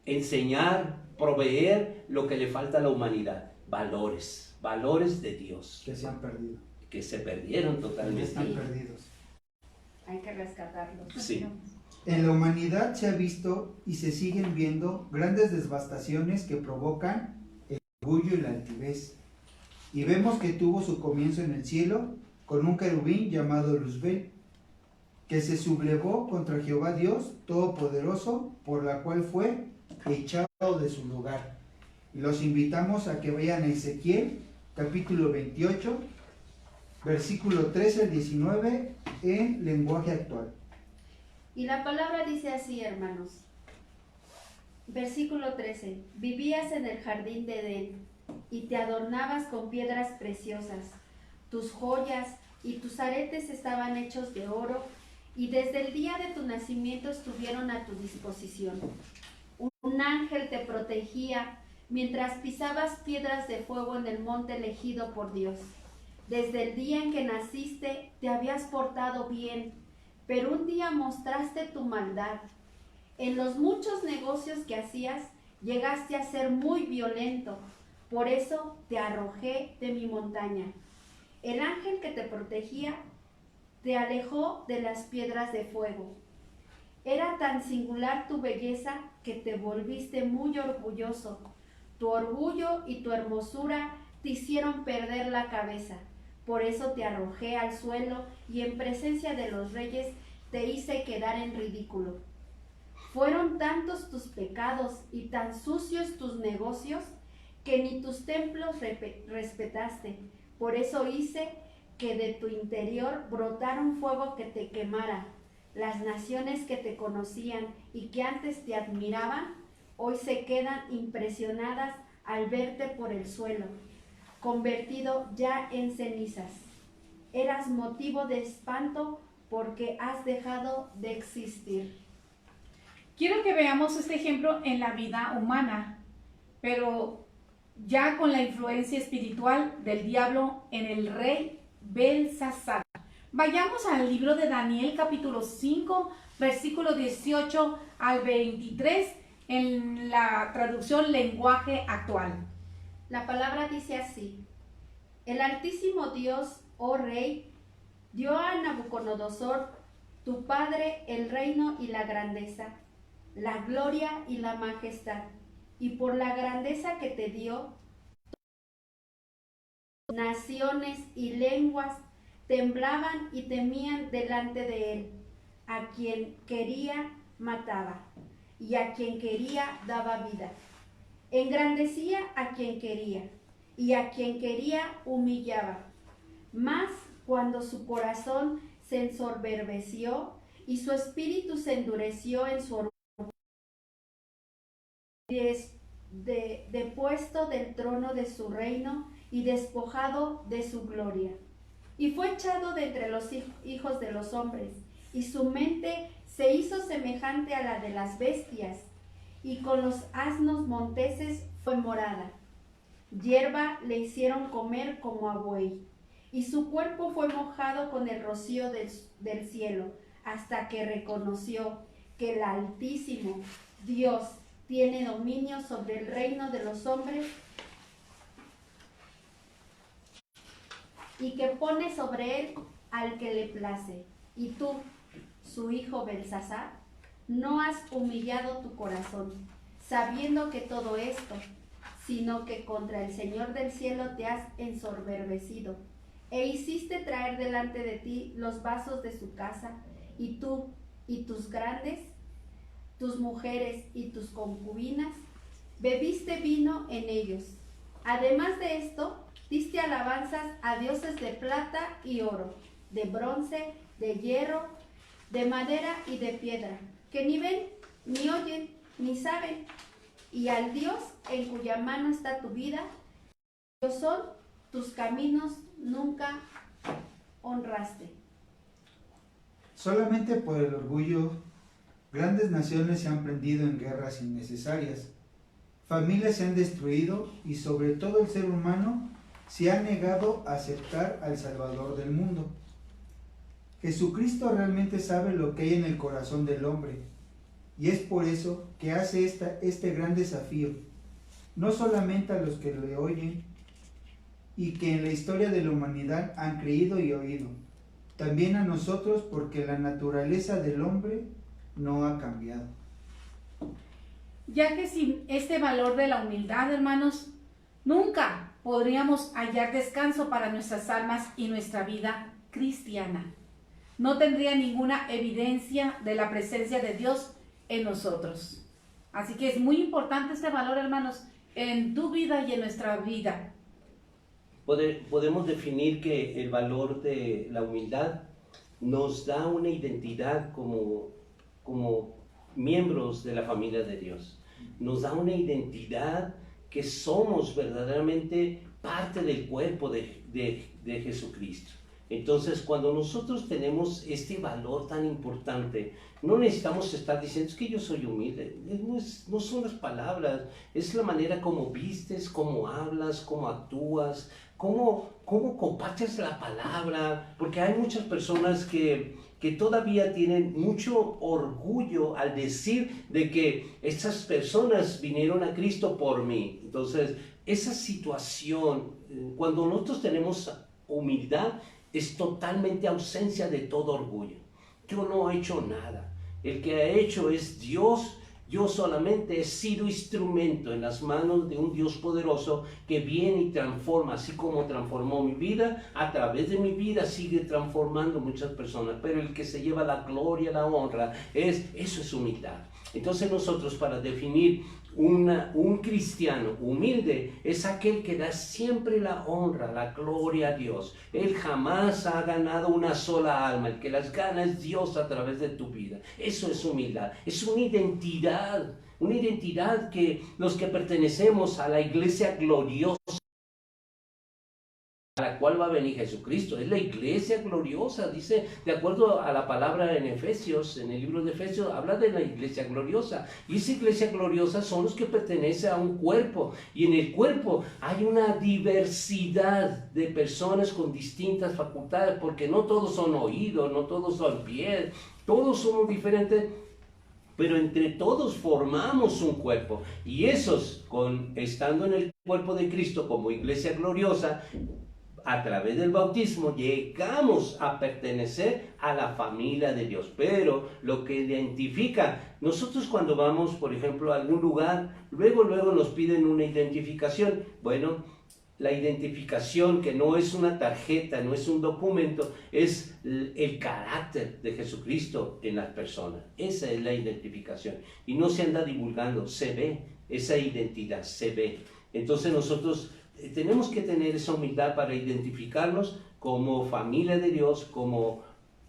B: Enseñar, proveer lo que le falta a la humanidad. Valores de Dios.
C: Que se han perdido.
B: Que se perdieron
C: Que
B: totalmente.
C: están perdidos.
D: Hay que rescatarlos.
B: Sí.
C: En la humanidad se ha visto y se siguen viendo grandes devastaciones que provocan el orgullo y la altivez. Y vemos que tuvo su comienzo en el cielo con un querubín llamado Luzbel, que se sublevó contra Jehová Dios Todopoderoso, por la cual fue echado de su lugar. Y los invitamos a que vayan a Ezequiel, capítulo 28, versículo 13 al 19, en lenguaje actual.
D: Y la palabra dice así, hermanos. Versículo 13. Vivías en el jardín de Edén y te adornabas con piedras preciosas. Tus joyas y tus aretes estaban hechos de oro y desde el día de tu nacimiento estuvieron a tu disposición. Un ángel te protegía mientras pisabas piedras de fuego en el monte elegido por Dios. Desde el día en que naciste te habías portado bien, pero un día mostraste tu maldad. En los muchos negocios que hacías, llegaste a ser muy violento. Por eso te arrojé de mi montaña. El ángel que te protegía te alejó de las piedras de fuego. Era tan singular tu belleza que te volviste muy orgulloso. Tu orgullo y tu hermosura te hicieron perder la cabeza. Por eso te arrojé al suelo y en presencia de los reyes te hice quedar en ridículo. Fueron tantos tus pecados y tan sucios tus negocios que ni tus templos respetaste. Por eso hice que de tu interior brotara un fuego que te quemara. Las naciones que te conocían y que antes te admiraban, hoy se quedan impresionadas al verte por el suelo, convertido ya en cenizas. Eras motivo de espanto porque has dejado de existir.
A: Quiero que veamos este ejemplo en la vida humana, pero ya con la influencia espiritual del diablo en el rey Belsasar. Vayamos al libro de Daniel, capítulo 5, versículo 18 al 23, en la traducción lenguaje actual.
D: La palabra dice así: El Altísimo Dios, oh Rey, dio a Nabucodonosor, tu padre, el reino y la grandeza, la gloria y la majestad, y por la grandeza que te dio, naciones y lenguas temblaban y temían delante de él. A quien quería mataba, y a quien quería daba vida. Engrandecía a quien quería, y a quien quería humillaba. Mas cuando su corazón se ensoberbeció y su espíritu se endureció en su orgullo, depuesto del trono de su reino y despojado de su gloria. Y fue echado de entre los hijos de los hombres, y su mente se hizo semejante a la de las bestias, y con los asnos monteses fue morada. Hierba le hicieron comer como a buey, y su cuerpo fue mojado con el rocío del cielo, hasta que reconoció que el Altísimo Dios tiene dominio sobre el reino de los hombres y que pone sobre él al que le place. Y tú, su hijo Belsasar, no has humillado tu corazón, sabiendo que todo esto, sino que contra el Señor del cielo te has ensoberbecido, e hiciste traer delante de ti los vasos de su casa, y tú y tus grandes, tus mujeres y tus concubinas, bebiste vino en ellos. Además de esto, diste alabanzas a dioses de plata y oro, de bronce, de hierro, de madera y de piedra, que ni ven, ni oyen, ni saben, y al Dios en cuya mano está tu vida, ellos son tus caminos, nunca honraste.
C: Solamente por el orgullo, grandes naciones se han prendido en guerras innecesarias. Familias se han destruido y sobre todo el ser humano se ha negado a aceptar al Salvador del mundo. Jesucristo realmente sabe lo que hay en el corazón del hombre y es por eso que hace este gran desafío, no solamente a los que le oyen y que en la historia de la humanidad han creído y oído, también a nosotros porque la naturaleza del hombre no ha cambiado.
A: Ya que sin este valor de la humildad, hermanos, nunca podríamos hallar descanso para nuestras almas y nuestra vida cristiana. No tendría ninguna evidencia de la presencia de Dios en nosotros. Así que es muy importante este valor, hermanos, en tu vida y en nuestra vida.
B: Podemos definir que el valor de la humildad nos da una identidad como miembros de la familia de Dios. Nos da una identidad que somos verdaderamente parte del cuerpo de Jesucristo. Entonces, cuando nosotros tenemos este valor tan importante, no necesitamos estar diciendo, es que yo soy humilde. No son las palabras, es la manera como vistes, cómo hablas, cómo actúas, cómo compartes la palabra, porque hay muchas personas que todavía tienen mucho orgullo al decir de que estas personas vinieron a Cristo por mí. Entonces, esa situación, cuando nosotros tenemos humildad, es totalmente ausencia de todo orgullo. Yo no he hecho nada. El que ha hecho es Dios. Yo solamente he sido instrumento en las manos de un Dios poderoso que viene y transforma, así como transformó mi vida, a través de mi vida sigue transformando muchas personas, pero el que se lleva la gloria, la honra, eso es humildad. Entonces nosotros, para definir un cristiano humilde, es aquel que da siempre la honra, la gloria a Dios. Él jamás ha ganado una sola alma, el que las gana es Dios a través de tu vida. Eso es humildad, es una identidad que los que pertenecemos a la iglesia gloriosa, a la cual va a venir Jesucristo, es la iglesia gloriosa, dice, de acuerdo a la palabra en Efesios, en el libro de Efesios, habla de la iglesia gloriosa, y esa iglesia gloriosa son los que pertenecen a un cuerpo, y en el cuerpo hay una diversidad de personas con distintas facultades, porque no todos son oídos, no todos son pies, todos somos diferentes, pero entre todos formamos un cuerpo, y esos, estando en el cuerpo de Cristo como iglesia gloriosa, a través del bautismo llegamos a pertenecer a la familia de Dios. Pero lo que identifica, nosotros cuando vamos, por ejemplo, a algún lugar, luego nos piden una identificación. Bueno, la identificación, que no es una tarjeta, no es un documento, es el carácter de Jesucristo en las personas. Esa es la identificación. Y no se anda divulgando, se ve, esa identidad se ve. Entonces nosotros tenemos que tener esa humildad para identificarnos como familia de Dios, como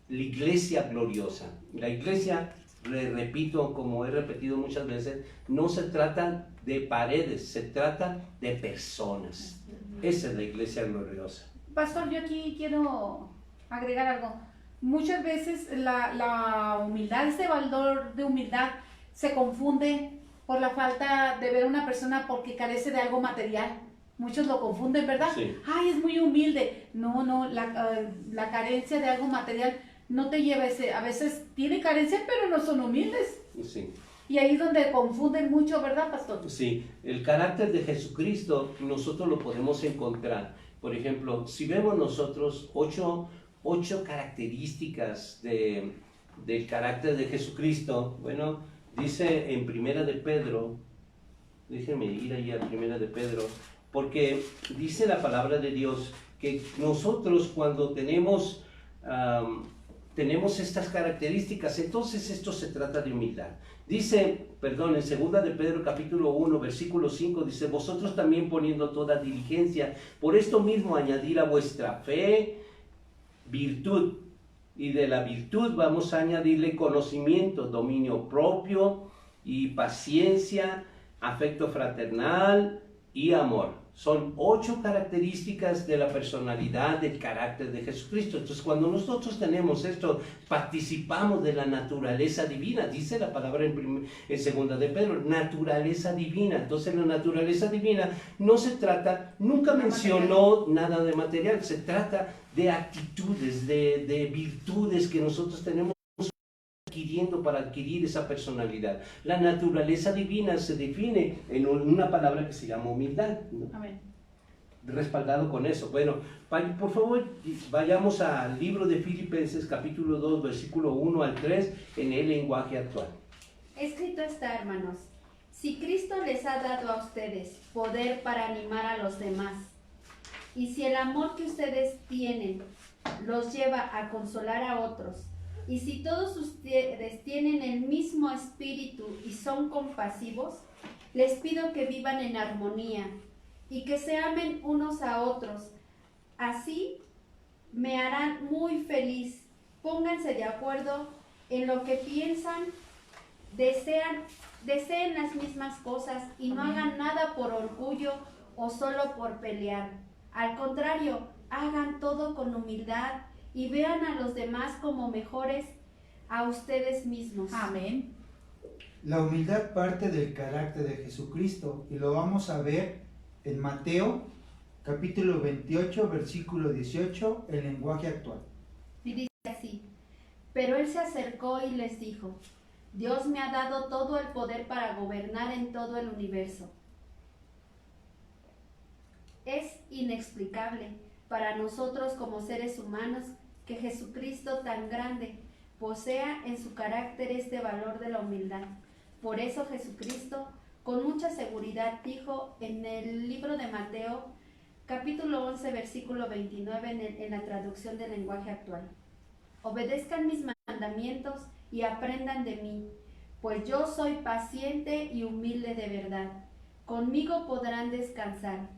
B: la iglesia gloriosa. La iglesia, repito, como he repetido muchas veces, no se trata de paredes, se trata de personas. Esa es la iglesia gloriosa.
A: Pastor, yo aquí quiero agregar algo. Muchas veces la humildad, este valor de humildad se confunde por la falta de ver a una persona porque carece de algo material. Muchos lo confunden, ¿verdad?
B: Sí.
A: Ay, es muy humilde. No, la carencia de algo material no te lleva a ese. A veces tiene carencia, pero no son humildes.
B: Sí.
A: Y ahí es donde confunden mucho, ¿verdad, pastor?
B: Sí, el carácter de Jesucristo nosotros lo podemos encontrar. Por ejemplo, si vemos nosotros ocho características del carácter de Jesucristo, bueno, dice en Primera de Pedro, déjenme ir ahí a Primera de Pedro, porque dice la palabra de Dios que nosotros cuando tenemos estas características, entonces esto se trata de humildad. Dice, en 2 de Pedro capítulo 1, versículo 5, dice, vosotros también poniendo toda diligencia, por esto mismo añadir a vuestra fe virtud, y de la virtud vamos a añadirle conocimiento, dominio propio y paciencia, afecto fraternal y amor. Son 8 características de la personalidad, del carácter de Jesucristo. Entonces, cuando nosotros tenemos esto, participamos de la naturaleza divina. Dice la palabra en segunda de Pedro, naturaleza divina. Entonces, la naturaleza divina no se trata, nunca mencionó nada de material, se trata de actitudes, de virtudes que nosotros tenemos adquiriendo para adquirir esa personalidad. La naturaleza divina se define en una palabra que se llama humildad, ¿no?
A: Amén.
B: Respaldado con eso. Bueno, por favor, vayamos al libro de Filipenses, capítulo 2, versículo 1 al 3, en el lenguaje actual.
D: Escrito está, hermanos, si Cristo les ha dado a ustedes poder para animar a los demás, y si el amor que ustedes tienen los lleva a consolar a otros, y si todos ustedes tienen el mismo espíritu y son compasivos, les pido que vivan en armonía y que se amen unos a otros. Así me harán muy feliz. Pónganse de acuerdo en lo que piensan, deseen las mismas cosas y no hagan nada por orgullo o solo por pelear. Al contrario, hagan todo con humildad y vean a los demás como mejores a ustedes mismos.
A: Amén.
C: La humildad parte del carácter de Jesucristo y lo vamos a ver en Mateo capítulo 28 versículo 18, el lenguaje actual.
D: Y dice así, pero él se acercó y les dijo, Dios me ha dado todo el poder para gobernar en todo el universo. Es inexplicable para nosotros como seres humanos que Jesucristo tan grande posea en su carácter este valor de la humildad. Por eso Jesucristo con mucha seguridad dijo en el libro de Mateo, capítulo 11, versículo 29 en la traducción del lenguaje actual. Obedezcan mis mandamientos y aprendan de mí, pues yo soy paciente y humilde de verdad. Conmigo podrán descansar.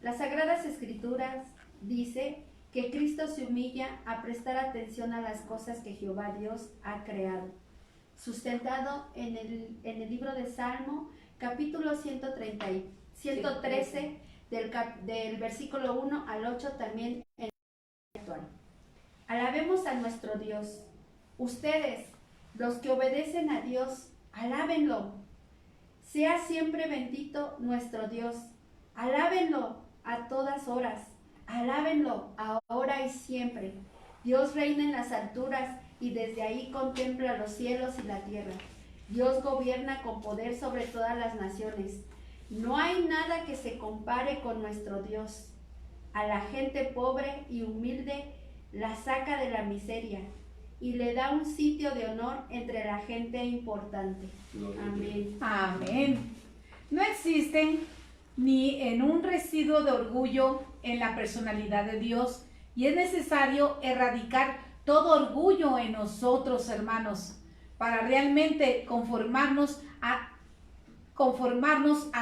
D: Las Sagradas Escrituras dice que Cristo se humilla a prestar atención a las cosas que Jehová Dios ha creado. Sustentado en el libro de Salmo, capítulo 113, del versículo 1 al 8, también en el actual. Alabemos a nuestro Dios. Ustedes, los que obedecen a Dios, alábenlo. Sea siempre bendito nuestro Dios. Alábenlo a todas horas. Alábenlo ahora y siempre. Dios reina en las alturas y desde ahí contempla los cielos y la tierra. Dios gobierna con poder sobre todas las naciones. No hay nada que se compare con nuestro Dios. A la gente pobre y humilde la saca de la miseria y le da un sitio de honor entre la gente importante. Amén.
A: Amén. No existen ni en un residuo de orgullo en la personalidad de Dios y es necesario erradicar todo orgullo en nosotros, hermanos, para realmente conformarnos a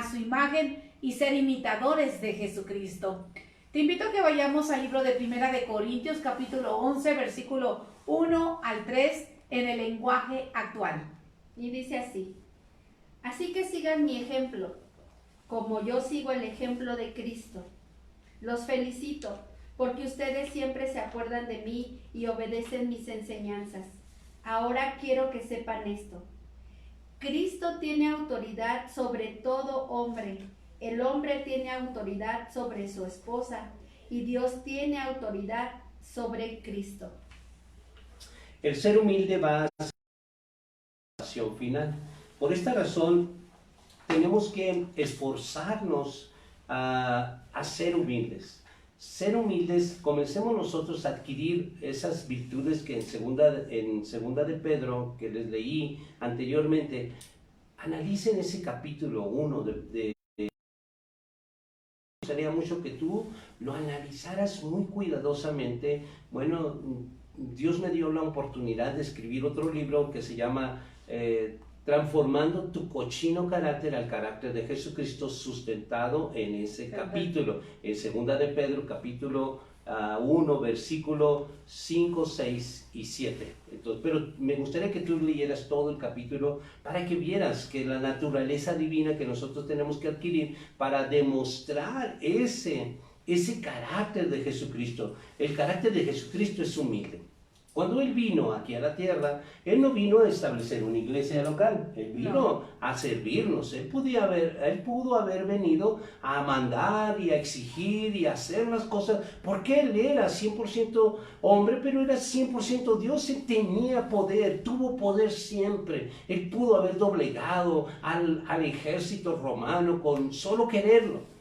A: su imagen y ser imitadores de Jesucristo. Te invito a que vayamos al libro de Primera de Corintios, capítulo 11, versículo 1 al 3, en el lenguaje actual.
D: Y dice así, así que sigan mi ejemplo, como yo sigo el ejemplo de Cristo. Los felicito, porque ustedes siempre se acuerdan de mí y obedecen mis enseñanzas. Ahora quiero que sepan esto. Cristo tiene autoridad sobre todo hombre. El hombre tiene autoridad sobre su esposa y Dios tiene autoridad sobre Cristo.
B: El ser humilde va a la salvación final. Por esta razón, tenemos que esforzarnos a ser humildes. Ser humildes, comencemos nosotros a adquirir esas virtudes que en segunda de Pedro, que les leí anteriormente. Analicen ese capítulo 1 me gustaría mucho que tú lo analizaras muy cuidadosamente. Bueno, Dios me dio la oportunidad de escribir otro libro que se llama Transformando tu cochino carácter al carácter de Jesucristo, sustentado en ese capítulo, en segunda de Pedro, capítulo 1, versículo 5, 6 y 7. Entonces, pero me gustaría que tú leyeras todo el capítulo para que vieras que la naturaleza divina que nosotros tenemos que adquirir para demostrar ese carácter de Jesucristo. El carácter de Jesucristo es humilde. Cuando Él vino aquí a la tierra, Él no vino a establecer una iglesia local, Él vino a servirnos. Él pudo haber venido a mandar y a exigir y a hacer las cosas, porque Él era 100% hombre, pero era 100% Dios. Él tenía poder, tuvo poder siempre. Él pudo haber doblegado al ejército romano con solo quererlo.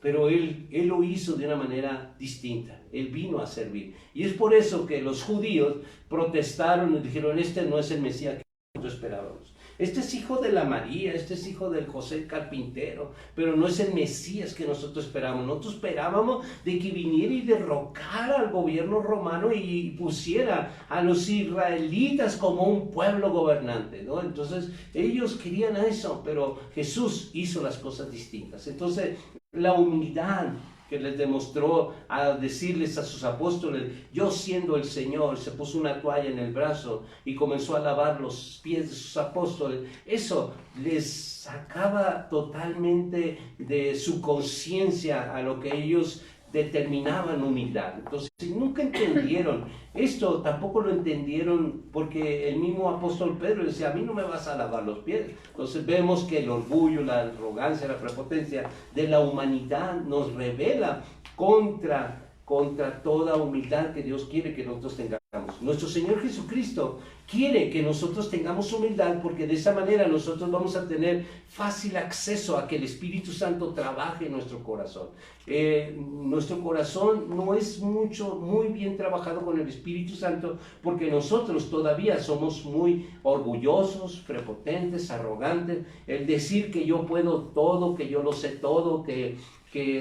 B: Pero él lo hizo de una manera distinta. Él vino a servir. Y es por eso que los judíos protestaron y dijeron, este no es el Mesías que nosotros esperábamos. Este es hijo de la María, este es hijo del José carpintero, pero no es el Mesías que nosotros esperábamos. Nosotros esperábamos de que viniera y derrocara al gobierno romano y pusiera a los israelitas como un pueblo gobernante, ¿no? Entonces ellos querían eso, pero Jesús hizo las cosas distintas. Entonces la humildad que les demostró a decirles a sus apóstoles, yo siendo el Señor, se puso una toalla en el brazo y comenzó a lavar los pies de sus apóstoles. Eso les sacaba totalmente de su conciencia a lo que ellos determinaban humildad. Entonces nunca entendieron esto, tampoco lo entendieron porque el mismo apóstol Pedro decía, a mí no me vas a lavar los pies. Entonces vemos que el orgullo, la arrogancia, la prepotencia de la humanidad nos revela contra toda humildad que Dios quiere que nosotros tengamos. Nuestro Señor Jesucristo quiere que nosotros tengamos humildad porque de esa manera nosotros vamos a tener fácil acceso a que el Espíritu Santo trabaje en nuestro corazón. Nuestro corazón no es muy bien trabajado con el Espíritu Santo porque nosotros todavía somos muy orgullosos, prepotentes, arrogantes. El decir que yo puedo todo, que yo lo sé todo, que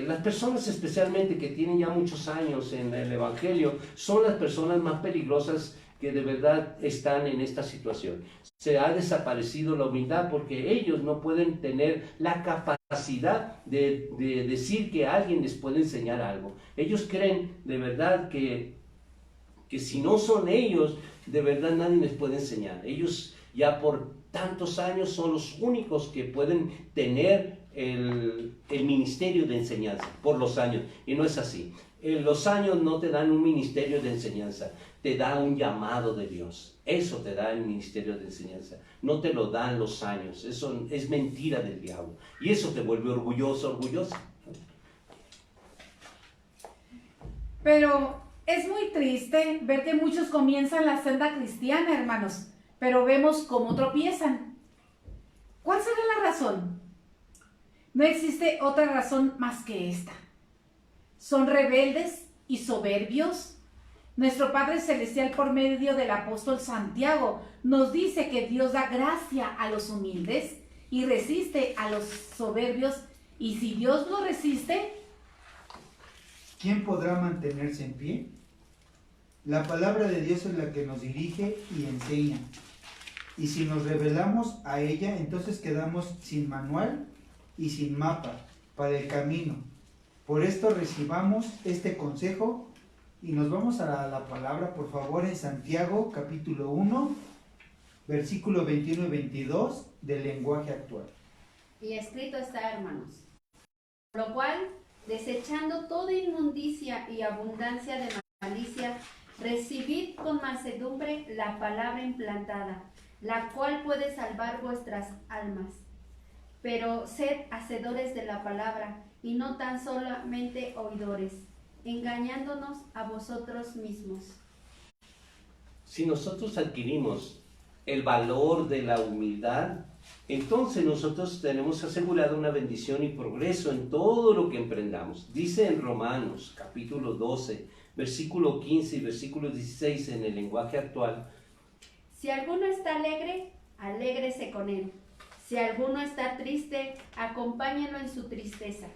B: las personas especialmente que tienen ya muchos años en el Evangelio son las personas más peligrosas que de verdad están en esta situación. Se ha desaparecido la humildad porque ellos no pueden tener la capacidad de decir que alguien les puede enseñar algo. Ellos creen de verdad que si no son ellos, de verdad nadie les puede enseñar. Ellos ya por tantos años son los únicos que pueden tener el ministerio de enseñanza por los años, y no es así. Los años no te dan un ministerio de enseñanza, te da un llamado de Dios. Eso te da el ministerio de enseñanza, no te lo dan los años. Eso es mentira del diablo y eso te vuelve orgulloso, orgullosa.
A: Pero es muy triste ver que muchos comienzan la senda cristiana, hermanos, pero vemos cómo tropiezan. ¿Cuál será la razón? No existe otra razón más que esta. Son rebeldes y soberbios. Nuestro Padre Celestial, por medio del apóstol Santiago, nos dice que Dios da gracia a los humildes y resiste a los soberbios. Y si Dios lo resiste,
C: ¿quién podrá mantenerse en pie? La palabra de Dios es la que nos dirige y enseña. Y si nos rebelamos a ella, entonces quedamos sin manual y sin mapa para el camino. Por esto recibamos este consejo y nos vamos a la palabra, por favor, en Santiago capítulo 1, versículo 21 y 22 del lenguaje actual.
D: Y escrito está, hermanos, por lo cual, desechando toda inmundicia y abundancia de malicia, recibid con mansedumbre la palabra implantada, la cual puede salvar vuestras almas. Pero sed hacedores de la palabra, y no tan solamente oidores, engañándonos a vosotros mismos.
B: Si nosotros adquirimos el valor de la humildad, entonces nosotros tenemos asegurado una bendición y progreso en todo lo que emprendamos. Dice en Romanos capítulo 12, versículo 15 y versículo 16 en el lenguaje actual:
D: si alguno está alegre, alégrese con él. Si alguno está triste, acompáñenlo en su tristeza.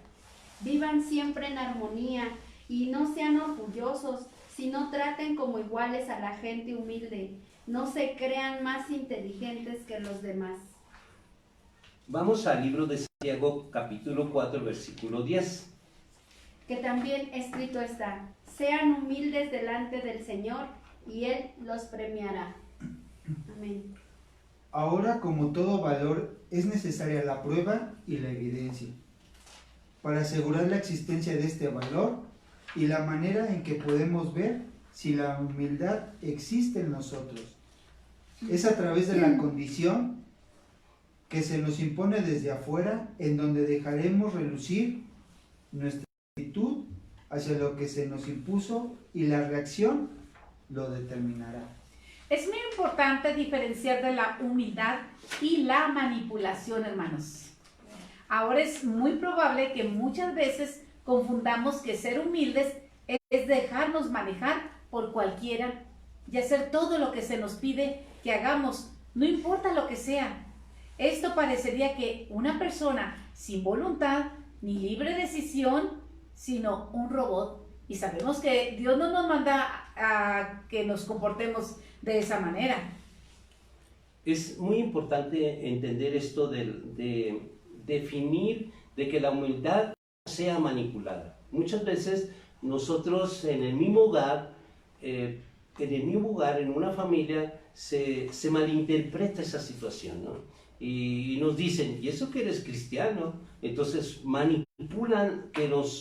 D: Vivan siempre en armonía y no sean orgullosos, sino traten como iguales a la gente humilde. No se crean más inteligentes que los demás.
B: Vamos al libro de Santiago, capítulo 4, versículo 10.
D: Que también escrito está: sean humildes delante del Señor y Él los premiará. Amén.
C: Ahora, como todo valor, es necesaria la prueba y la evidencia para asegurar la existencia de este valor y la manera en que podemos ver si la humildad existe en nosotros. Es a través de la condición que se nos impone desde afuera, en donde dejaremos relucir nuestra actitud hacia lo que se nos impuso, y la reacción lo determinará.
A: Es muy importante diferenciar de la humildad y la manipulación, hermanos. Ahora es muy probable que muchas veces confundamos que ser humildes es dejarnos manejar por cualquiera y hacer todo lo que se nos pide que hagamos, no importa lo que sea. Esto parecería que una persona sin voluntad ni libre decisión, sino un robot. Y sabemos que Dios no nos manda a que nos comportemos de esa manera.
B: Es muy importante entender esto de definir de que la humildad sea manipulada. Muchas veces nosotros en el mismo hogar, en una familia, se malinterpreta esa situación, ¿no? Y nos dicen, ¿y eso que eres cristiano? Entonces manipulan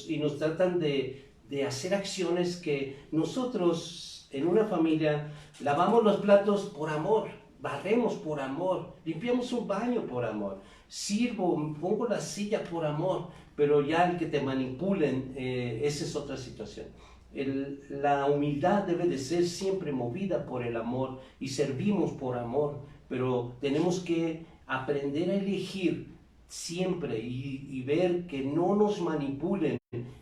B: y nos tratan de hacer acciones que nosotros en una familia lavamos los platos por amor, barremos por amor, limpiamos un baño por amor, pongo la silla por amor, pero ya el que te manipulen, esa es otra situación. La humildad debe de ser siempre movida por el amor y servimos por amor, pero tenemos que aprender a elegir siempre y ver que no nos manipulen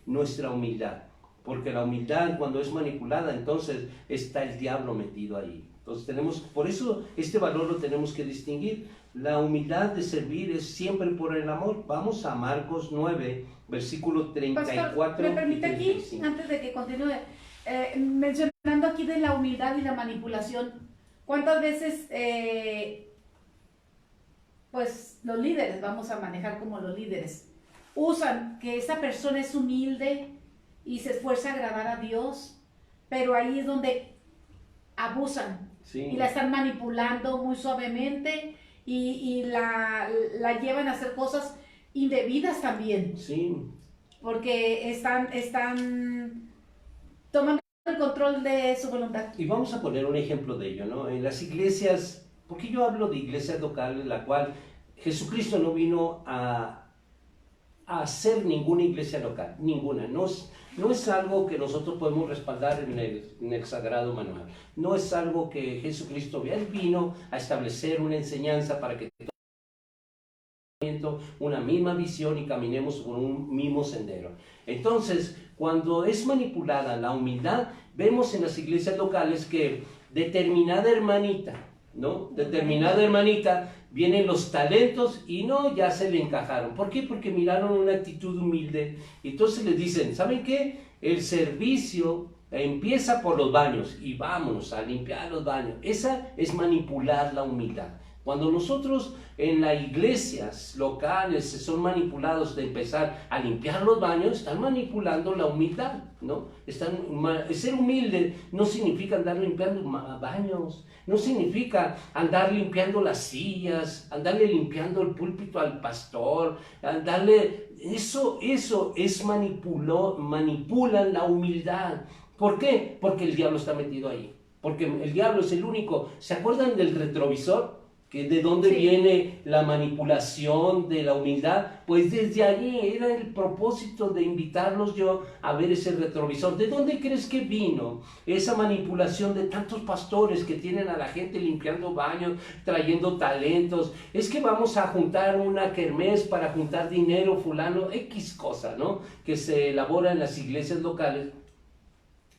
B: nuestra humildad, porque la humildad, cuando es manipulada, entonces está el diablo metido ahí. Entonces por eso este valor lo tenemos que distinguir. La humildad de servir es siempre por el amor. Vamos a Marcos 9, versículo 34
A: Pastor, ¿me permite
B: y
A: aquí,
B: 35.
A: antes de que continúe, mencionando aquí de la humildad y la manipulación? ¿Cuántas veces, pues los líderes, vamos a manejar como los líderes, usan que esa persona es humilde y se esfuerza a agradar a Dios, pero ahí es donde abusan?
B: Sí.
A: Y la están manipulando muy suavemente y la llevan a hacer cosas indebidas también,
B: Sí.
A: porque están tomando el control de su voluntad.
B: Y vamos a poner un ejemplo de ello, ¿no? En las iglesias, porque yo hablo de iglesias locales, la cual Jesucristo no vino a hacer ninguna iglesia local, ninguna. No es algo que nosotros podemos respaldar en el Sagrado Manual. No es algo que Jesucristo vino a establecer una enseñanza para que una misma visión y caminemos por un mismo sendero. Entonces, cuando es manipulada la humildad, vemos en las iglesias locales que determinada hermanita, vienen los talentos y ya se le encajaron. ¿Por qué? Porque miraron una actitud humilde. Entonces les dicen, ¿saben qué? El servicio empieza por los baños y vámonos a limpiar los baños. Esa es manipular la humildad. Cuando nosotros en las iglesias locales son manipulados de empezar a limpiar los baños, están manipulando la humildad, ¿no? Ser humilde no significa andar limpiando baños, no significa andar limpiando las sillas, andarle limpiando el púlpito al pastor, eso es manipulan la humildad. ¿Por qué? Porque el diablo está metido ahí, porque el diablo es el único. ¿Se acuerdan del retrovisor? ¿Que de dónde viene la manipulación de la humildad? Pues desde allí era el propósito de invitarlos yo a ver ese retrovisor. ¿De dónde crees que vino esa manipulación de tantos pastores que tienen a la gente limpiando baños, trayendo talentos? Es que vamos a juntar una kermés para juntar dinero, fulano, X cosa, ¿no? Que se elabora en las iglesias locales.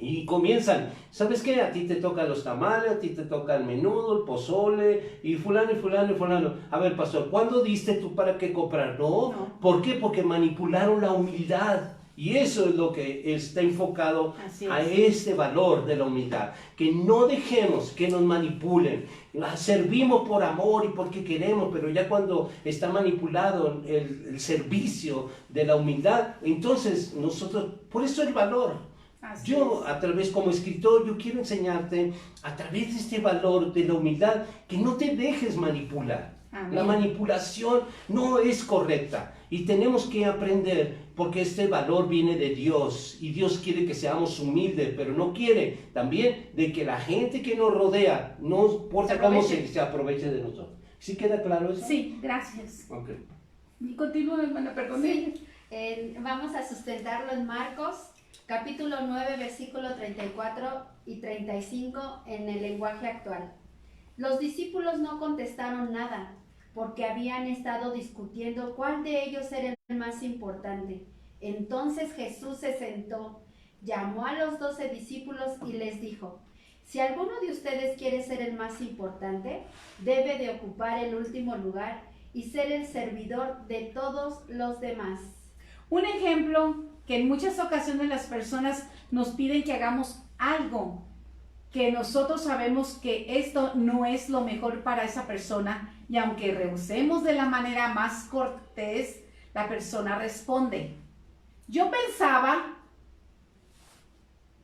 B: Y comienzan, ¿sabes qué? A ti te tocan los tamales, a ti te toca el menudo, el pozole, y fulano, y fulano, y fulano. A ver, pastor, ¿cuándo diste tú para qué comprar? No. ¿Por qué? Porque manipularon la humildad. Y eso es lo que está enfocado a este valor de la humildad. Que no dejemos que nos manipulen. Servimos por amor y porque queremos, pero ya cuando está manipulado el servicio de la humildad, entonces nosotros, por eso el valor.
A: Así
B: Yo,
A: es.
B: a través, como escritor, yo quiero enseñarte, a través de este valor de la humildad, que no te dejes manipular.
A: Amén.
B: La manipulación no es correcta y tenemos que aprender, porque este valor viene de Dios y Dios quiere que seamos humildes, pero no quiere también de que la gente que nos rodea, no importa cómo se aproveche de nosotros. ¿Sí queda claro eso?
A: Sí, gracias.
B: Ok.
A: Y continúa, hermana, perdón.
D: Sí, vamos a sustentarlo en Marcos, capítulo 9, versículo 34 y 35 en el lenguaje actual. Los discípulos no contestaron nada, porque habían estado discutiendo cuál de ellos era el más importante. Entonces Jesús se sentó, llamó a los 12 discípulos y les dijo: si alguno de ustedes quiere ser el más importante, debe de ocupar el último lugar y ser el servidor de todos los demás.
A: Un ejemplo que en muchas ocasiones las personas nos piden que hagamos algo que nosotros sabemos que esto no es lo mejor para esa persona, y aunque rehusemos de la manera más cortés, la persona responde: yo pensaba,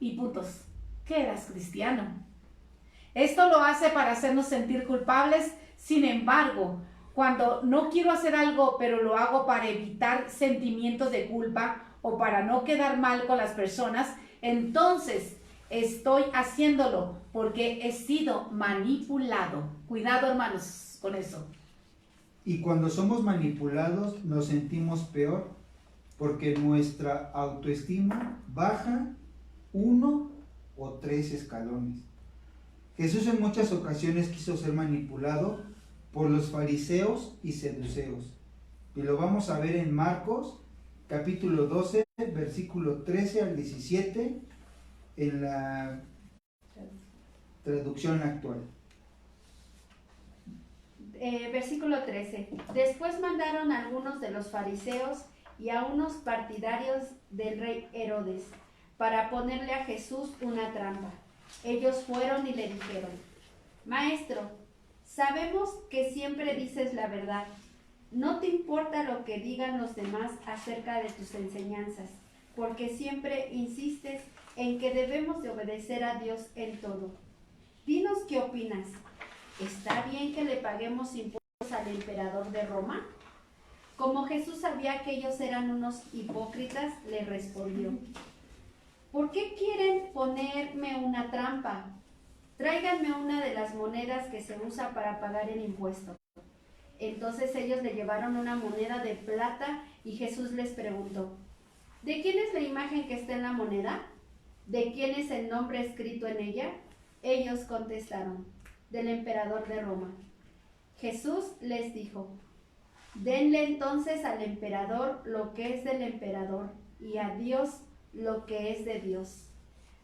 A: y puntos, que eras cristiano. Esto lo hace para hacernos sentir culpables. Sin embargo, cuando no quiero hacer algo, pero lo hago para evitar sentimientos de culpa o para no quedar mal con las personas, entonces estoy haciéndolo porque he sido manipulado. Cuidado, hermanos, con eso.
C: Y cuando somos manipulados nos sentimos peor, porque nuestra autoestima baja 1 o 3 escalones. Jesús en muchas ocasiones quiso ser manipulado por los fariseos y saduceos. Y lo vamos a ver en Marcos, capítulo 12, versículo 13 al 17, en la traducción actual.
D: Versículo 13. Después mandaron a algunos de los fariseos y a unos partidarios del rey Herodes para ponerle a Jesús una trampa. Ellos fueron y le dijeron: Maestro, sabemos que siempre dices la verdad. No te importa lo que digan los demás acerca de tus enseñanzas, porque siempre insistes en que debemos de obedecer a Dios en todo. Dinos qué opinas. ¿Está bien que le paguemos impuestos al emperador de Roma? Como Jesús sabía que ellos eran unos hipócritas, le respondió: ¿por qué quieren ponerme una trampa? Tráiganme una de las monedas que se usa para pagar el impuesto. Entonces ellos le llevaron una moneda de plata y Jesús les preguntó: ¿de quién es la imagen que está en la moneda? ¿De quién es el nombre escrito en ella? Ellos contestaron: del emperador de Roma. Jesús les dijo: denle entonces al emperador lo que es del emperador y a Dios lo que es de Dios.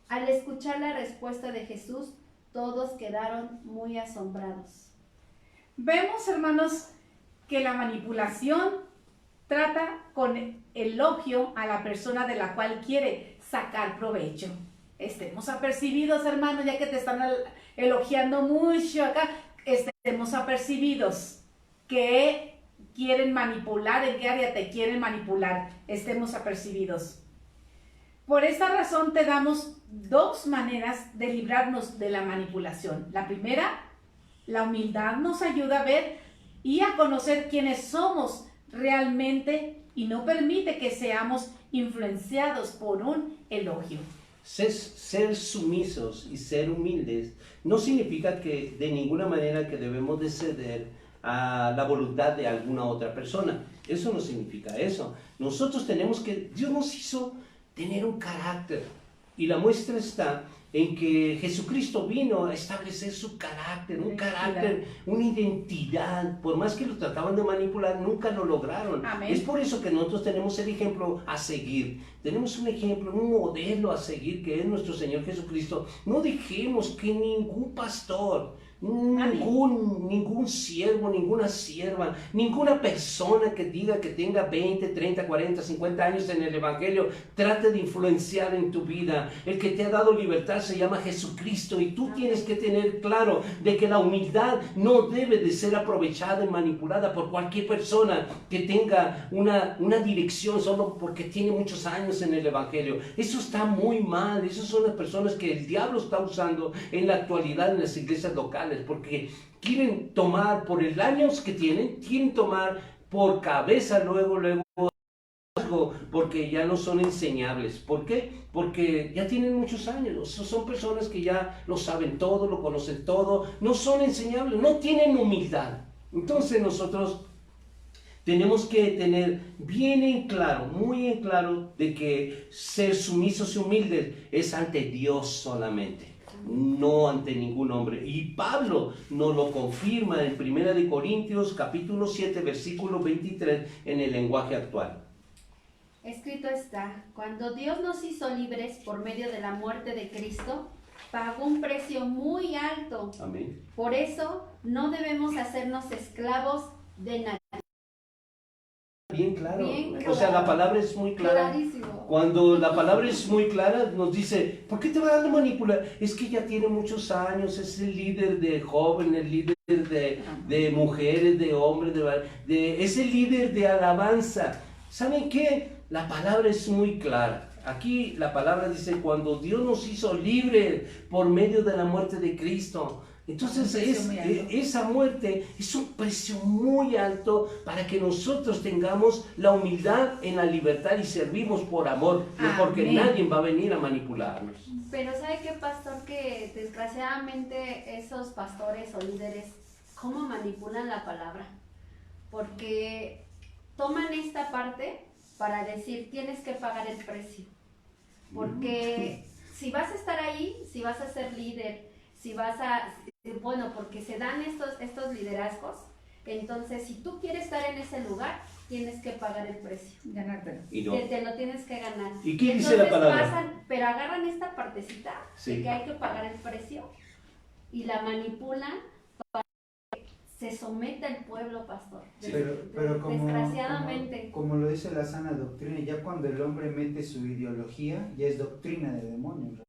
D: Al escuchar la respuesta de Jesús, todos quedaron muy asombrados.
A: Vemos, hermanos, que la manipulación trata con elogio a la persona de la cual quiere sacar provecho. Estemos apercibidos, hermanos, ya que te están elogiando mucho acá, estemos apercibidos que quieren manipular, en qué área te quieren manipular, estemos apercibidos. Por esta razón te damos 2 maneras de librarnos de la manipulación. La primera, la humildad nos ayuda a ver y a conocer quiénes somos realmente y no permite que seamos influenciados por un elogio.
B: Ser sumisos y ser humildes no significa que de ninguna manera que debemos de ceder a la voluntad de alguna otra persona. Eso no significa eso. Nosotros tenemos que, Dios nos hizo tener un carácter, y la muestra está en que Jesucristo vino a establecer su carácter, un carácter, una identidad. Por más que lo trataban de manipular, nunca lo lograron.
A: Amén.
B: Es por eso que nosotros tenemos el ejemplo a seguir. Tenemos un ejemplo, un modelo a seguir, que es nuestro Señor Jesucristo. No dejemos que ningún pastor Ningún siervo, ninguna sierva, ninguna persona que diga que tenga 20, 30, 40, 50 años en el Evangelio trate de influenciar en tu vida. El que te ha dado libertad se llama Jesucristo y tú tienes que tener claro de que la humildad no debe de ser aprovechada y manipulada por cualquier persona que tenga una dirección solo porque tiene muchos años en el Evangelio. Eso está muy mal. Esas son las personas que el diablo está usando en la actualidad en las iglesias locales, porque quieren tomar por el años que tienen, quieren tomar por cabeza luego, porque ya no son enseñables. ¿Por qué? Porque ya tienen muchos años. Son personas que ya lo saben todo, lo conocen todo, no son enseñables, no tienen humildad. Entonces nosotros tenemos que tener bien en claro, muy en claro, de que ser sumisos y humildes es ante Dios solamente, no ante ningún hombre. Y Pablo nos lo confirma en 1 Corintios capítulo 7, versículo 23 en el lenguaje actual.
D: Escrito está, cuando Dios nos hizo libres por medio de la muerte de Cristo, pagó un precio muy alto.
B: Amén.
D: Por eso no debemos hacernos esclavos de nadie.
B: Bien claro.
D: Bien
B: O sea, la palabra es muy clara.
D: Clarísimo.
B: Cuando la palabra es muy clara, nos dice, ¿por qué te va a manipular? Es que ya tiene muchos años, es el líder de jóvenes, el líder de mujeres, de hombres, es el líder de alabanza. ¿Saben qué? La palabra es muy clara. Aquí la palabra dice, cuando Dios nos hizo libres por medio de la muerte de Cristo. Entonces esa muerte es un precio muy alto para que nosotros tengamos la humildad en la libertad y servimos por amor, no porque nadie va a venir a manipularnos.
D: Pero ¿sabe qué, pastor? Que desgraciadamente esos pastores o líderes, ¿cómo manipulan la palabra? Porque toman esta parte para decir, tienes que pagar el precio. Porque si vas a estar ahí, si vas a ser líder, si vas a... Bueno, porque se dan estos liderazgos, entonces si tú quieres estar en ese lugar, tienes que pagar el precio.
A: Ganártelo.
B: Y no.
D: Te lo tienes que ganar.
B: ¿Y qué dice la palabra?
D: Pero agarran esta partecita
B: Sí.
D: de que hay que pagar el precio y la manipulan para que se someta el pueblo, pastor.
C: Sí, pero
D: Desgraciadamente.
C: como lo dice la sana doctrina, ya cuando el hombre mete su ideología, ya es doctrina de demonios.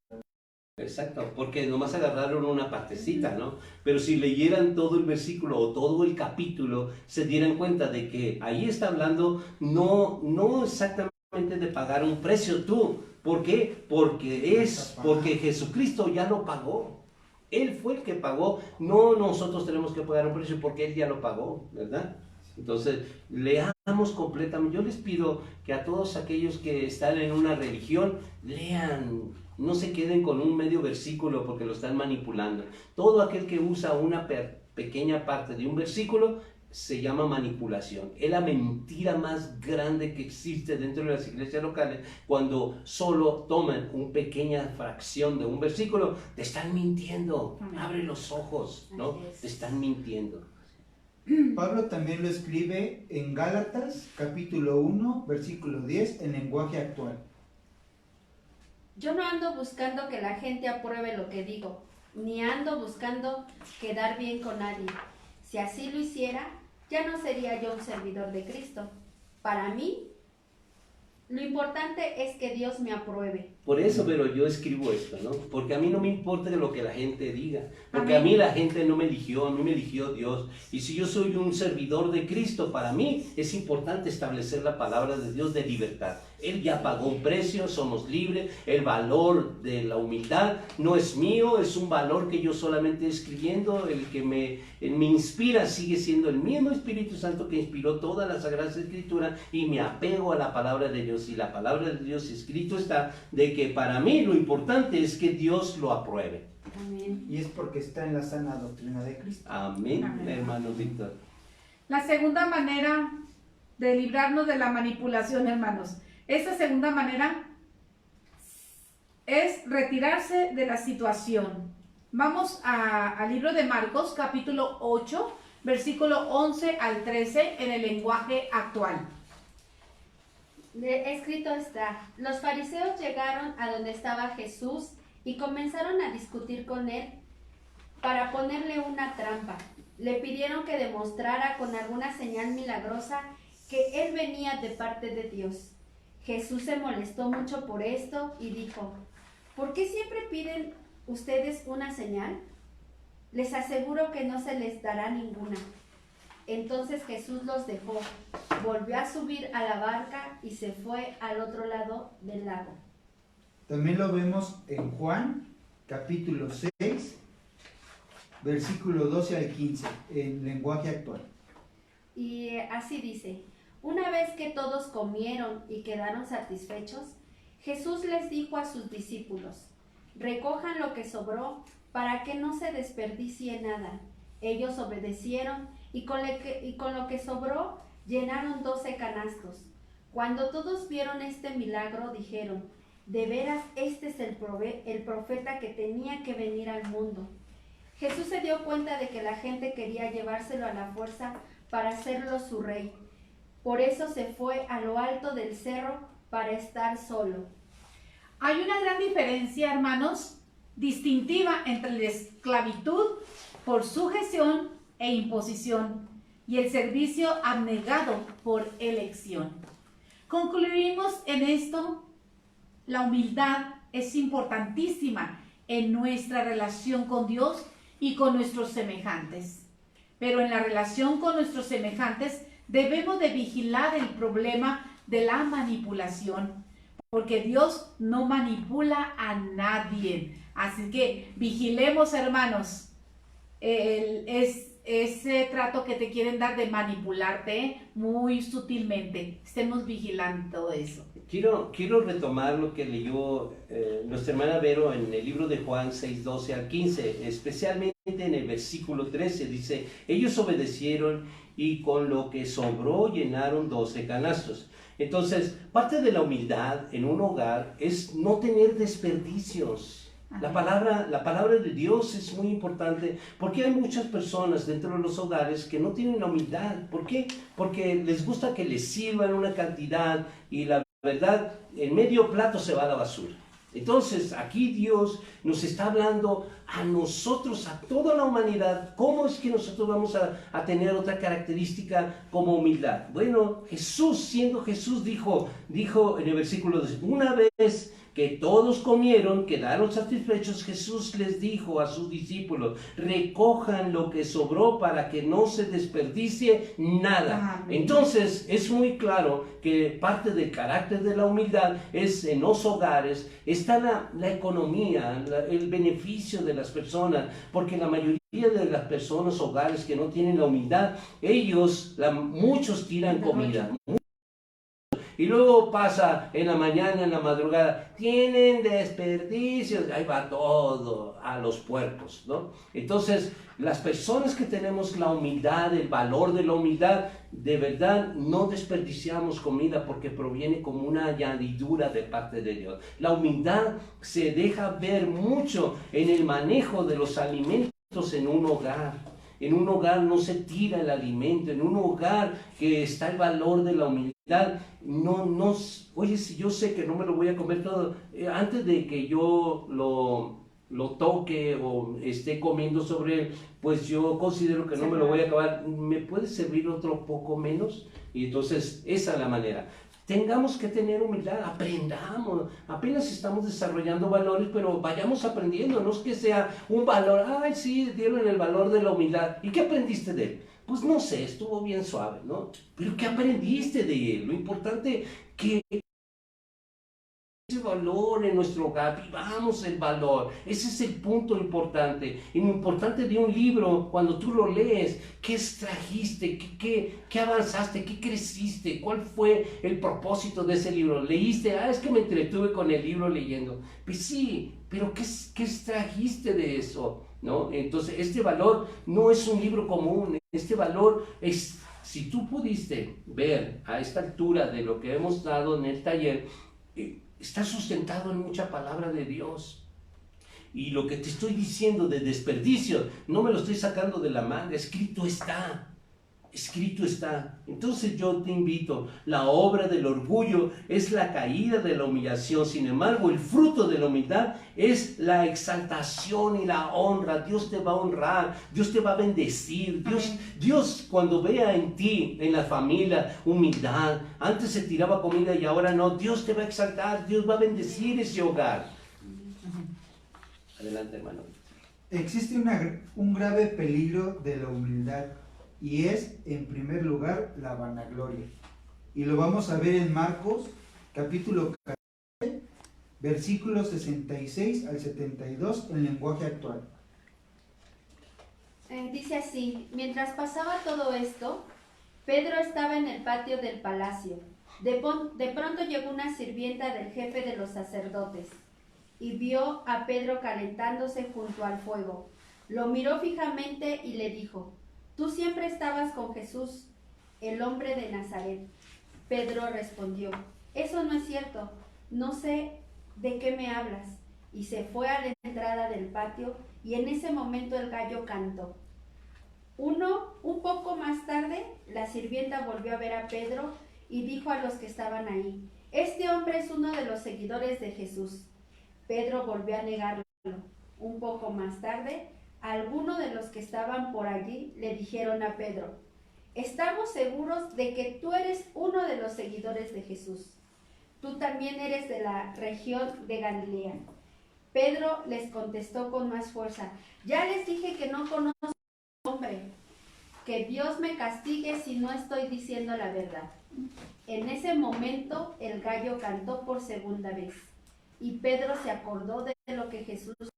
B: Exacto, porque nomás agarraron una partecita, ¿no? Pero si leyeran todo el versículo o todo el capítulo, se dieran cuenta de que ahí está hablando no exactamente de pagar un precio tú. ¿Por qué? Porque Jesucristo ya lo pagó. Él fue el que pagó, no nosotros tenemos que pagar un precio porque Él ya lo pagó, ¿verdad? Entonces, leamos completamente. Yo les pido que a todos aquellos que están en una religión, lean. No se queden con un medio versículo porque lo están manipulando. Todo aquel que usa una pequeña parte de un versículo se llama manipulación. Es la mentira más grande que existe dentro de las iglesias locales. Cuando solo toman una pequeña fracción de un versículo, te están mintiendo. Abre los ojos, ¿no? Te están mintiendo.
C: Pablo también lo escribe en Gálatas, capítulo 1, versículo 10, en lenguaje actual.
D: Yo no ando buscando que la gente apruebe lo que digo, ni ando buscando quedar bien con nadie. Si así lo hiciera, ya no sería yo un servidor de Cristo. Para mí, lo importante es que Dios me apruebe.
B: Por eso, pero yo escribo esto, ¿no? Porque a mí no me importa lo que la gente diga. Porque a mí la gente no me eligió, a mí me eligió Dios. Y si yo soy un servidor de Cristo, para mí es importante establecer la palabra de Dios de libertad. Él ya pagó un precio, somos libres. El valor de la humildad no es mío, es un valor que yo solamente escribiendo. El que me inspira sigue siendo el mismo Espíritu Santo que inspiró todas las Sagradas Escrituras, y me apego a la palabra de Dios. Y la palabra de Dios escrito está de que para mí lo importante es que Dios lo apruebe.
D: Amén.
C: Y es porque está en la sana doctrina de Cristo.
B: Amén,
A: Amén.
B: hermano Víctor.
A: La segunda manera de librarnos de la manipulación, hermanos. Esta segunda manera es retirarse de la situación. Vamos al libro de Marcos, capítulo 8, versículo 11 al 13, en el lenguaje actual.
D: Escrito está, los fariseos llegaron a donde estaba Jesús y comenzaron a discutir con él para ponerle una trampa. Le pidieron que demostrara con alguna señal milagrosa que él venía de parte de Dios. Jesús se molestó mucho por esto y dijo: ¿por qué siempre piden ustedes una señal? Les aseguro que no se les dará ninguna. Entonces Jesús los dejó, volvió a subir a la barca y se fue al otro lado del lago.
C: También lo vemos en Juan, capítulo 6, versículo 12 al 15, en lenguaje actual.
D: Y así dice: una vez que todos comieron y quedaron satisfechos, Jesús les dijo a sus discípulos: recojan lo que sobró para que no se desperdicie nada. Ellos obedecieron y con lo que sobró llenaron 12 canastos. Cuando todos vieron este milagro, dijeron: de veras, este es el profeta que tenía que venir al mundo. Jesús se dio cuenta de que la gente quería llevárselo a la fuerza para hacerlo su rey. Por eso se fue a lo alto del cerro para estar solo.
A: Hay una gran diferencia, hermanos, distintiva entre la esclavitud por sujeción e imposición y el servicio abnegado por elección. Concluimos en esto: la humildad es importantísima en nuestra relación con Dios y con nuestros semejantes. Pero en la relación con nuestros semejantes debemos de vigilar el problema de la manipulación, porque Dios no manipula a nadie. Así que vigilemos, hermanos, ese trato que te quieren dar de manipularte muy sutilmente. Estemos vigilando eso.
B: Quiero retomar lo que leyó nuestra hermana Vero en el libro de Juan 6, 12 al 15, especialmente en el versículo 13. Dice: ellos obedecieron y con lo que sobró llenaron 12 canastos. Entonces, parte de la humildad en un hogar es no tener desperdicios. La palabra de Dios es muy importante, porque hay muchas personas dentro de los hogares que no tienen la humildad. ¿Por qué? Porque les gusta que les sirvan una cantidad y la verdad, en medio plato se va a la basura. Entonces, aquí Dios nos está hablando a nosotros, a toda la humanidad. ¿Cómo es que nosotros vamos a tener otra característica como humildad? Bueno, Jesús, siendo Jesús, dijo en el versículo 12, una vez que todos comieron, quedaron satisfechos, Jesús les dijo a sus discípulos: recojan lo que sobró para que no se desperdicie nada. Entonces, es muy claro que parte del carácter de la humildad es en los hogares, está la economía, el beneficio de las personas, porque la mayoría de las personas, hogares que no tienen la humildad, muchos tiran comida. Y luego pasa en la mañana, en la madrugada, tienen desperdicios, ahí va todo a los puercos, ¿no? Entonces, las personas que tenemos la humildad, el valor de la humildad, de verdad no desperdiciamos comida porque proviene como una añadidura de parte de Dios. La humildad se deja ver mucho en el manejo de los alimentos en un hogar. En un hogar no se tira el alimento, en un hogar que está el valor de la humildad. Oye, si yo sé que no me lo voy a comer todo, antes de que yo lo toque o esté comiendo sobre él, pues yo considero que no me lo voy a acabar. ¿Me puede servir otro poco menos? Y entonces esa es la manera. Tengamos que tener humildad, aprendamos, apenas estamos desarrollando valores, pero vayamos aprendiendo, no es que sea un valor, ay sí, dieron el valor de la humildad, ¿y qué aprendiste de él? Pues no sé, estuvo bien suave, ¿no? Pero ¿qué aprendiste de él? Lo importante que ese valor en nuestro hogar, vivamos el valor, ese es el punto importante. Y lo importante de un libro, cuando tú lo lees, ¿qué extrajiste? ¿Qué avanzaste? ¿Qué creciste? ¿Cuál fue el propósito de ese libro? ¿Leíste? Es que me entretuve con el libro leyendo. Pues sí, pero ¿qué extrajiste de eso? ¿No? Entonces, este valor no es un libro común, este valor es, si tú pudiste ver a esta altura de lo que hemos dado en el taller, está sustentado en mucha palabra de Dios. Y lo que te estoy diciendo de desperdicio, no me lo estoy sacando de la manga, escrito está. escrito está. Entonces yo te invito, la obra del orgullo es la caída de la humillación, sin embargo el fruto de la humildad es la exaltación y la honra. Dios te va a honrar, Dios te va a bendecir. Dios cuando vea en ti, en la familia, humildad, antes se tiraba comida y ahora no, Dios te va a exaltar, Dios va a bendecir ese hogar. Adelante, hermano.
C: Existe un grave peligro de la humildad y es, en primer lugar, la vanagloria. Y lo vamos a ver en Marcos, capítulo 14, versículos 66 al 72, en lenguaje actual.
D: Dice así: mientras pasaba todo esto, Pedro estaba en el patio del palacio. De pronto llegó una sirvienta del jefe de los sacerdotes y vio a Pedro calentándose junto al fuego. Lo miró fijamente y le dijo: «Tú siempre estabas con Jesús, el hombre de Nazaret». Pedro respondió: «Eso no es cierto, no sé de qué me hablas». Y se fue a la entrada del patio, y en ese momento el gallo cantó. Un poco más tarde, la sirvienta volvió a ver a Pedro y dijo a los que estaban ahí: «Este hombre es uno de los seguidores de Jesús». Pedro volvió a negarlo. Un poco más tarde, algunos de los que estaban por allí le dijeron a Pedro: «Estamos seguros de que tú eres uno de los seguidores de Jesús. Tú también eres de la región de Galilea». Pedro les contestó con más fuerza: «Ya les dije que no conozco a este hombre. Que Dios me castigue si no estoy diciendo la verdad». En ese momento el gallo cantó por segunda vez, y Pedro se acordó de lo que Jesús dijo: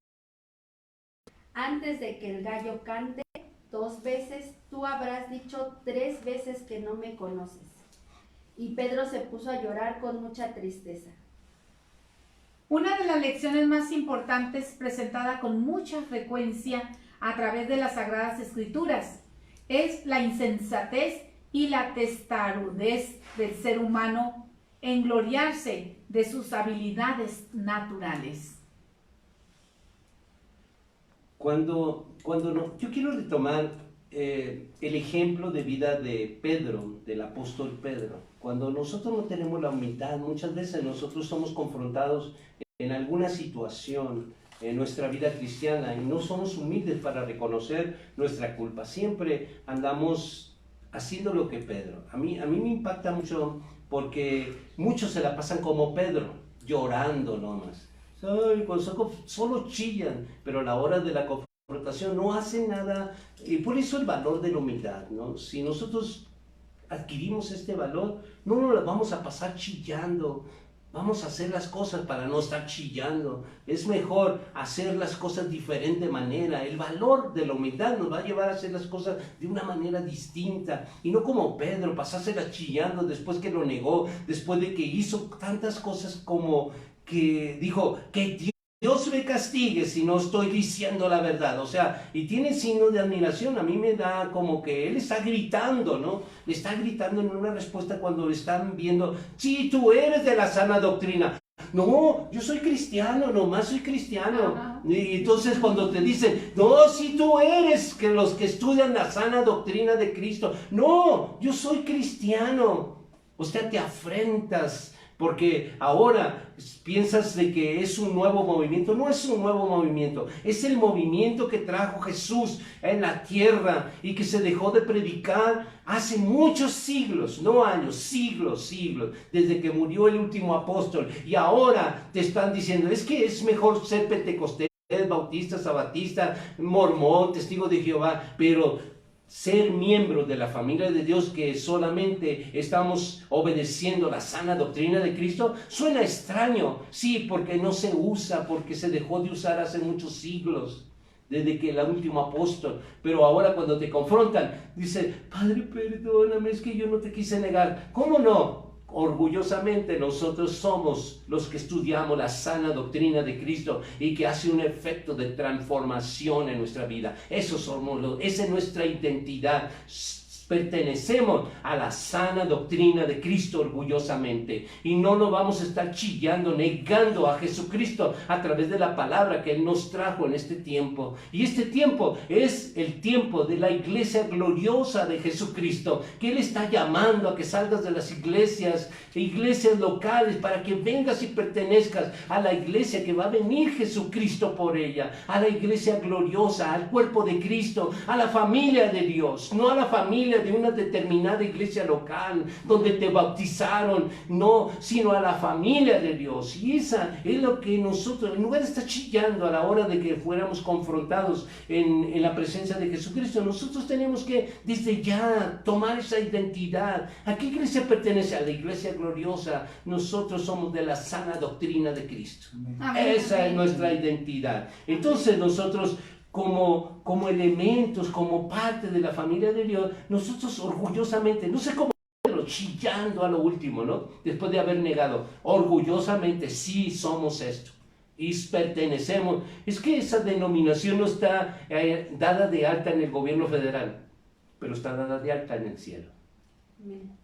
D: «Antes de que el gallo cante 2 veces, tú habrás dicho 3 veces que no me conoces». Y Pedro se puso a llorar con mucha tristeza.
A: Una de las lecciones más importantes presentada con mucha frecuencia a través de las Sagradas Escrituras es la insensatez y la testarudez del ser humano en gloriarse de sus habilidades naturales.
B: Yo quiero retomar el ejemplo de vida de Pedro, del apóstol Pedro. Cuando nosotros no tenemos la humildad, muchas veces nosotros somos confrontados en alguna situación en nuestra vida cristiana y no somos humildes para reconocer nuestra culpa. Siempre andamos haciendo lo que Pedro. A mí me impacta mucho porque muchos se la pasan como Pedro, llorando nomás. Solo chillan, pero a la hora de la confrontación no hacen nada. Y por eso el valor de la humildad, ¿no? Si nosotros adquirimos este valor, no nos la vamos a pasar chillando. Vamos a hacer las cosas para no estar chillando. Es mejor hacer las cosas de diferente manera. El valor de la humildad nos va a llevar a hacer las cosas de una manera distinta. Y no como Pedro, pasársela chillando después que lo negó, después de que hizo tantas cosas como que dijo que Dios me castigue si no estoy diciendo la verdad. O sea, y tiene signo de admiración. A mí me da como que él está gritando, ¿no? Le está gritando en una respuesta cuando están viendo: sí, tú eres de la sana doctrina. No, yo soy cristiano, nomás soy cristiano. Y entonces cuando te dicen: no, si tú eres que los que estudian la sana doctrina de Cristo. No, yo soy cristiano. O sea, te afrentas. Porque ahora piensas de que es un nuevo movimiento. No es un nuevo movimiento, es el movimiento que trajo Jesús en la tierra y que se dejó de predicar hace muchos siglos, no años, siglos, desde que murió el último apóstol. Y ahora te están diciendo: es que es mejor ser pentecostés, bautista, sabatista, mormón, testigo de Jehová, pero ser miembro de la familia de Dios, que solamente estamos obedeciendo la sana doctrina de Cristo, suena extraño. Sí, porque no se usa, porque se dejó de usar hace muchos siglos, desde que el último apóstol. Pero ahora cuando te confrontan, dice: Padre, perdóname, es que yo no te quise negar. ¿Cómo no? Orgullosamente nosotros somos los que estudiamos la sana doctrina de Cristo y que hace un efecto de transformación en nuestra vida. Eso somos esa es nuestra identidad. pertenecemos a la sana doctrina de Cristo orgullosamente y no nos vamos a estar chillando, negando a Jesucristo a través de la palabra que Él nos trajo en este tiempo. Y este tiempo es el tiempo de la iglesia gloriosa de Jesucristo, que Él está llamando a que salgas de las iglesias locales, para que vengas y pertenezcas a la iglesia que va a venir Jesucristo por ella, a la iglesia gloriosa, al cuerpo de Cristo, a la familia de Dios, no a la familia de una determinada iglesia local donde te bautizaron, no, sino a la familia de Dios. Y esa es lo que nosotros, en lugar de estar chillando a la hora de que fuéramos confrontados en la presencia de Jesucristo, nosotros tenemos que desde ya tomar esa identidad. ¿A qué iglesia pertenece? A la iglesia gloriosa. Nosotros somos de la sana doctrina de Cristo.
A: Amén.
B: Esa es nuestra identidad. Entonces nosotros como elementos, como parte de la familia de Dios, nosotros orgullosamente, no sé cómo, pero chillando a lo último, ¿no? Después de haber negado, orgullosamente sí somos esto y pertenecemos. Es que esa denominación no está dada de alta en el gobierno federal, pero está dada de alta en el cielo.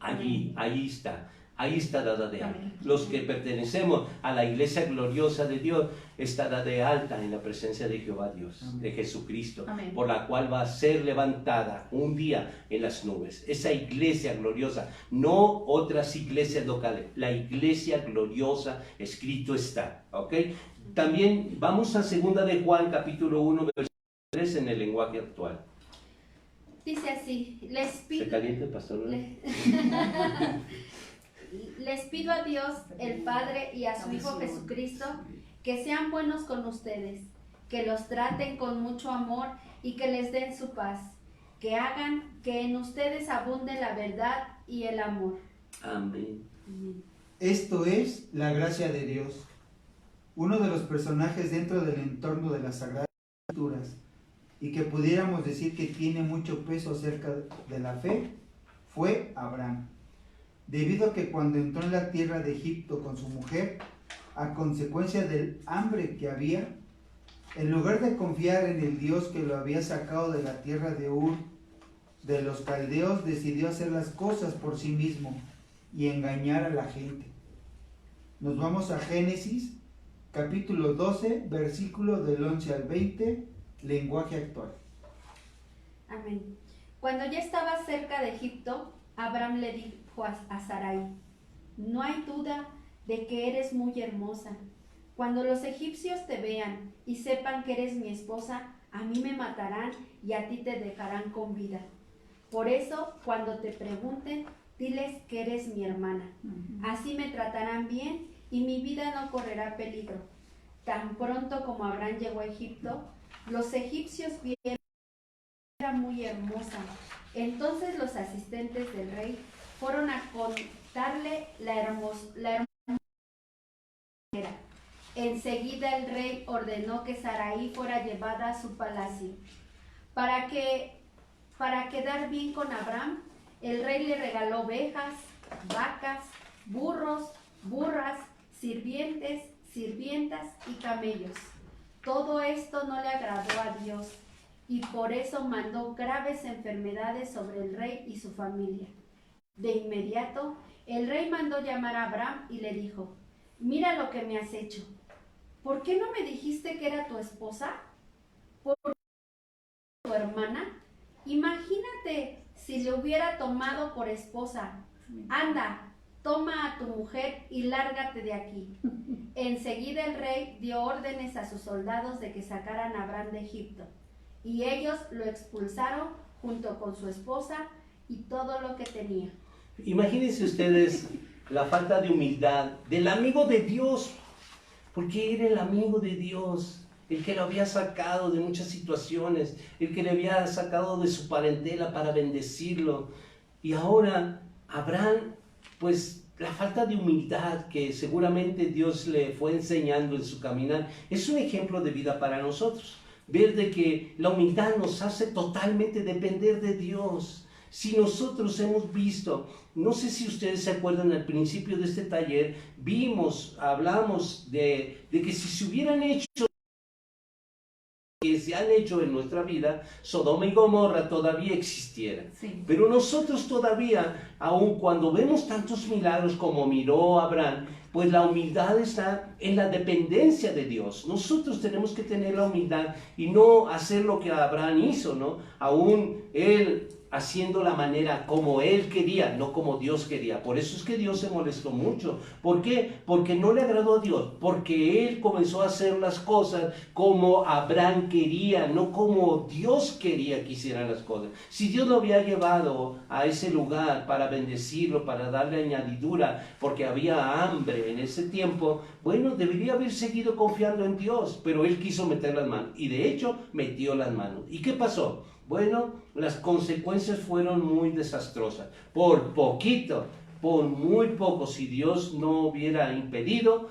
B: Ahí está dada de alta.
A: Amén.
B: Los que pertenecemos a la iglesia gloriosa de Dios está dada de alta en la presencia de Jehová Dios,
C: Amén.
B: de Jesucristo,
A: Amén.
B: por la cual va a ser levantada un día en las nubes. Esa iglesia gloriosa, no otras iglesias locales, la iglesia gloriosa, escrito está, ¿ok? También vamos a 2 de Juan, capítulo 1, versículo 3 en el lenguaje actual.
D: Dice así,
B: ¿Se calienta el pastor?
D: Les pido a Dios, el Padre, y a su Hijo Jesucristo, que sean buenos con ustedes, que los traten con mucho amor y que les den su paz, que hagan que en ustedes abunde la verdad y el amor.
B: Amén.
C: Esto es la gracia de Dios. Uno de los personajes dentro del entorno de las Sagradas Escrituras y que pudiéramos decir que tiene mucho peso acerca de la fe fue Abraham. Debido a que cuando entró en la tierra de Egipto con su mujer, a consecuencia del hambre que había, en lugar de confiar en el Dios que lo había sacado de la tierra de Ur, de los caldeos, decidió hacer las cosas por sí mismo y engañar a la gente. Nos vamos a Génesis, capítulo 12, versículo del 11 al 20, lenguaje actual.
D: Amén. Cuando ya estaba cerca de Egipto, Abraham le dijo a Sarai, no hay duda de que eres muy hermosa. Cuando los egipcios te vean y sepan que eres mi esposa, a mí me matarán y a ti te dejarán con vida. Por eso, cuando te pregunten, diles que eres mi hermana. Así me tratarán bien y mi vida no correrá peligro. Tan pronto como Abraham llegó a Egipto, los egipcios vieron que era muy hermosa. Entonces los asistentes del rey fueron a contarle la hermosura. Enseguida el rey ordenó que Sarai fuera llevada a su palacio. Para quedar bien con Abraham, el rey le regaló ovejas, vacas, burros, burras, sirvientes, sirvientas y camellos. Todo esto no le agradó a Dios y por eso mandó graves enfermedades sobre el rey y su familia. De inmediato, el rey mandó llamar a Abraham y le dijo, mira lo que me has hecho. ¿Por qué no me dijiste que era tu esposa? ¿Por qué tu hermana? Imagínate si le hubiera tomado por esposa. Anda, toma a tu mujer y lárgate de aquí. Enseguida el rey dio órdenes a sus soldados de que sacaran a Abraham de Egipto. Y ellos lo expulsaron junto con su esposa y todo lo que tenía.
B: Imagínense ustedes la falta de humildad del amigo de Dios, porque era el amigo de Dios, el que lo había sacado de muchas situaciones, el que le había sacado de su parentela para bendecirlo. Y ahora Abraham, pues la falta de humildad que seguramente Dios le fue enseñando en su caminar, es un ejemplo de vida para nosotros. Ver de que la humildad nos hace totalmente depender de Dios. Si nosotros hemos visto, no sé si ustedes se acuerdan al principio de este taller, hablamos de que si se hubieran hecho que se han hecho en nuestra vida, Sodoma y Gomorra todavía existieran.
A: Sí.
B: Pero nosotros todavía, aun cuando vemos tantos milagros como miró Abraham, pues la humildad está en la dependencia de Dios. Nosotros tenemos que tener la humildad y no hacer lo que Abraham hizo, ¿no? Aún él haciendo la manera como él quería, no como Dios quería. Por eso es que Dios se molestó mucho. ¿Por qué? Porque no le agradó a Dios, porque él comenzó a hacer las cosas como Abraham quería, no como Dios quería que hicieran las cosas. Si Dios lo había llevado a ese lugar para bendecirlo, para darle añadidura, porque había hambre en ese tiempo, bueno, debería haber seguido confiando en Dios, pero él quiso meter las manos, y de hecho metió las manos. ¿Y qué pasó? Bueno, las consecuencias fueron muy desastrosas. Por poquito, por muy poco, si Dios no hubiera impedido,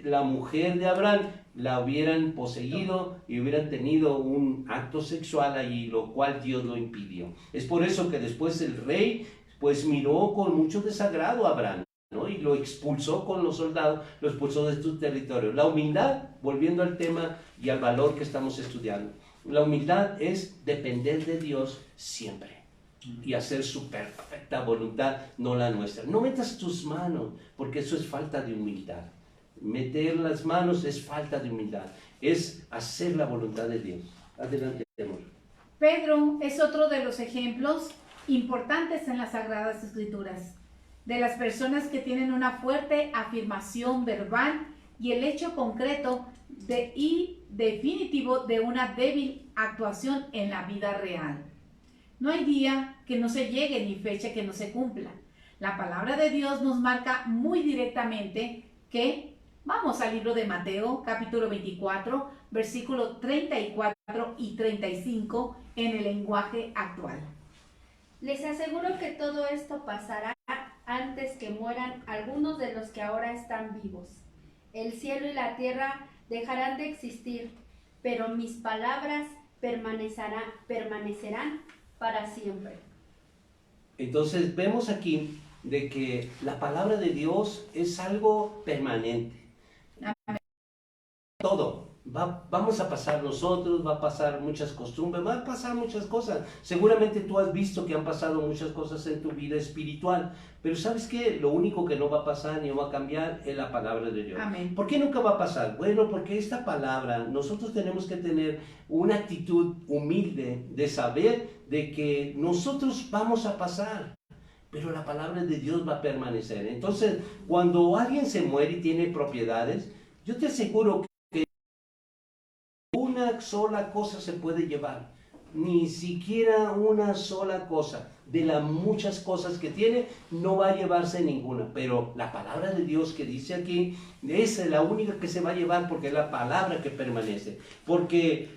B: la mujer de Abraham la hubieran poseído y hubieran tenido un acto sexual allí, lo cual Dios lo impidió. Es por eso que después el rey pues miró con mucho desagrado a Abraham, ¿no? Y lo expulsó con los soldados, lo expulsó de su territorio. La humildad, volviendo al tema y al valor que estamos estudiando, la humildad es depender de Dios siempre y hacer su perfecta voluntad, no la nuestra. No metas tus manos, porque eso es falta de humildad. Meter las manos es falta de humildad, es hacer la voluntad de Dios. Adelante, amor.
A: Pedro es otro de los ejemplos importantes en las Sagradas Escrituras, de las personas que tienen una fuerte afirmación verbal y el hecho concreto y definitivo de una débil actuación en la vida real. No hay día que no se llegue ni fecha que no se cumpla. La palabra de Dios nos marca muy directamente que, vamos al libro de Mateo, capítulo 24, versículo 34 y 35 en el lenguaje actual.
D: Les aseguro que todo esto pasará antes que mueran algunos de los que ahora están vivos. El cielo y la tierra dejarán de existir, pero mis palabras permanecerán para siempre.
B: Entonces vemos aquí de que la palabra de Dios es algo permanente. Todo. Vamos a pasar nosotros, va a pasar muchas costumbres, va a pasar muchas cosas. Seguramente tú has visto que han pasado muchas cosas en tu vida espiritual, pero ¿sabes qué? Lo único que no va a pasar ni va a cambiar es la palabra de Dios.
A: Amén.
B: ¿Por qué nunca va a pasar? Bueno, porque esta palabra, nosotros tenemos que tener una actitud humilde de saber de que nosotros vamos a pasar, pero la palabra de Dios va a permanecer. Entonces, cuando alguien se muere y tiene propiedades, yo te aseguro que una sola cosa se puede llevar, ni siquiera una sola cosa. De las muchas cosas que tiene, no va a llevarse ninguna, pero la palabra de Dios que dice aquí, esa es la única que se va a llevar, porque es la palabra que permanece, porque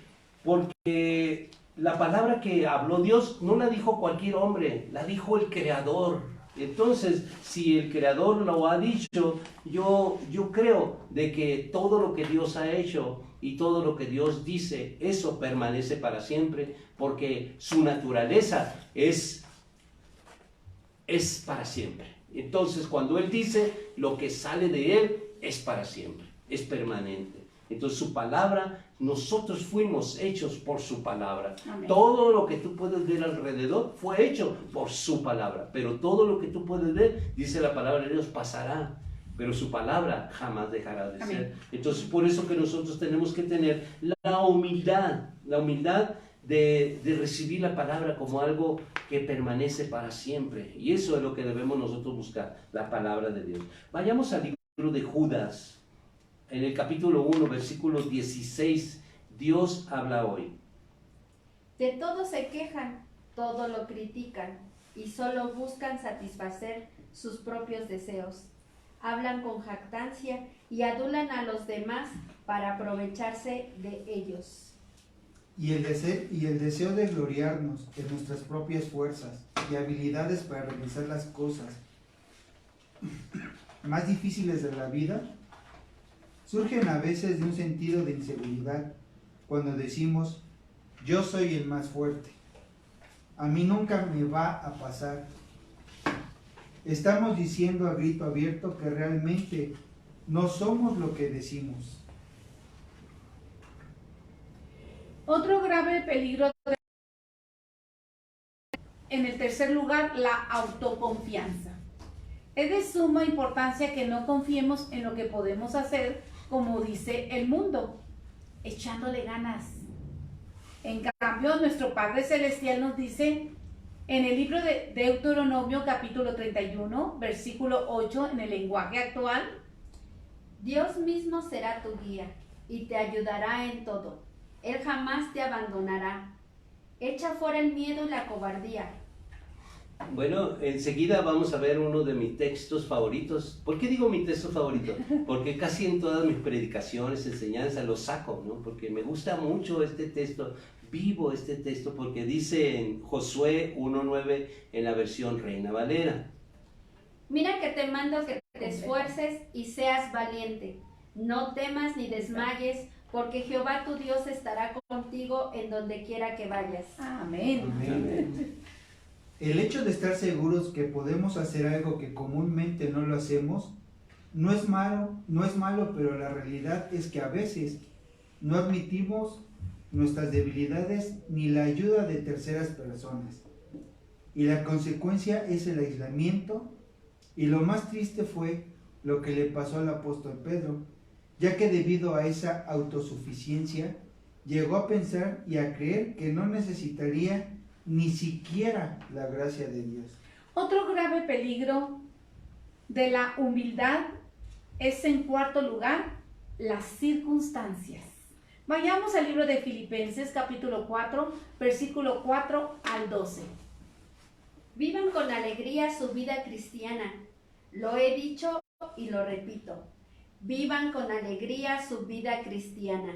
B: la palabra que habló Dios no la dijo cualquier hombre, la dijo el Creador. Entonces, si el Creador lo ha dicho, yo creo de que todo lo que Dios ha hecho y todo lo que Dios dice, eso permanece para siempre, porque su naturaleza es para siempre. Entonces, cuando Él dice, lo que sale de Él es para siempre, es permanente. Entonces, su palabra, nosotros fuimos hechos por su palabra.
A: Amén.
B: Todo lo que tú puedes ver alrededor fue hecho por su palabra, pero todo lo que tú puedes ver, dice la palabra de Dios, pasará, pero su palabra jamás dejará de ser. Entonces, por eso que nosotros tenemos que tener la humildad de recibir la palabra como algo que permanece para siempre. Y eso es lo que debemos nosotros buscar, la palabra de Dios. Vayamos al libro de Judas. En el capítulo 1, versículo 16, Dios habla hoy.
D: De todo se quejan, todo lo critican y solo buscan satisfacer sus propios deseos. Hablan con jactancia y adulan a los demás para aprovecharse de ellos.
C: Y el deseo de gloriarnos en nuestras propias fuerzas y habilidades para realizar las cosas más difíciles de la vida surgen a veces de un sentido de inseguridad cuando decimos, yo soy el más fuerte, a mí nunca me va a pasar. Estamos diciendo a grito abierto que realmente no somos lo que decimos.
A: Otro grave peligro en el tercer lugar, la autoconfianza. Es de suma importancia que no confiemos en lo que podemos hacer, como dice el mundo, echándole ganas. En cambio, nuestro Padre Celestial nos dice en el libro de Deuteronomio capítulo 31, versículo 8, en el lenguaje actual:
D: Dios mismo será tu guía y te ayudará en todo. Él jamás te abandonará. Echa fuera el miedo y la cobardía.
B: Bueno, enseguida vamos a ver uno de mis textos favoritos. ¿Por qué digo mi texto favorito? Porque casi en todas mis predicaciones, enseñanzas, lo saco, ¿no? Porque me gusta mucho este texto, vivo este texto, porque dice en Josué 1:9 en la versión Reina Valera.
D: Mira que te mando que te esfuerces y seas valiente. No temas ni desmayes, porque Jehová tu Dios estará contigo en donde quiera que vayas.
A: Amén.
C: Amén. El hecho de estar seguros que podemos hacer algo que comúnmente no lo hacemos no es malo, pero la realidad es que a veces no admitimos nuestras debilidades ni la ayuda de terceras personas. Y la consecuencia es el aislamiento, y lo más triste fue lo que le pasó al apóstol Pedro, ya que debido a esa autosuficiencia llegó a pensar y a creer que no necesitaría ni siquiera la gracia de Dios.
A: Otro grave peligro de la humildad es, en cuarto lugar, las circunstancias. Vayamos al libro de Filipenses capítulo 4, versículo 4 al 12.
D: Vivan con alegría su vida cristiana. Lo he dicho y lo repito. Vivan con alegría su vida cristiana.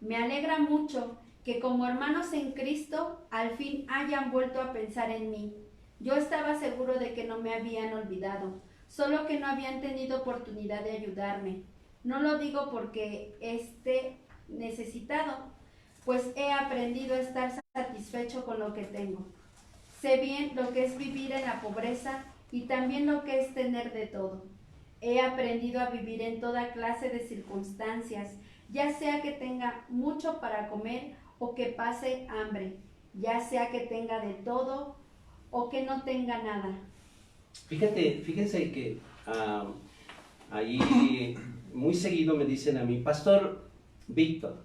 D: Me alegra mucho que como hermanos en Cristo al fin hayan vuelto a pensar en mí. Yo estaba seguro de que no me habían olvidado, solo que no habían tenido oportunidad de ayudarme. No lo digo porque esté necesitado, pues he aprendido a estar satisfecho con lo que tengo. Sé bien lo que es vivir en la pobreza y también lo que es tener de todo. He aprendido a vivir en toda clase de circunstancias, ya sea que tenga mucho para comer o que pase hambre, ya sea que tenga de todo o que no tenga nada.
B: Fíjense que ahí muy seguido me dicen a mí, Pastor Víctor,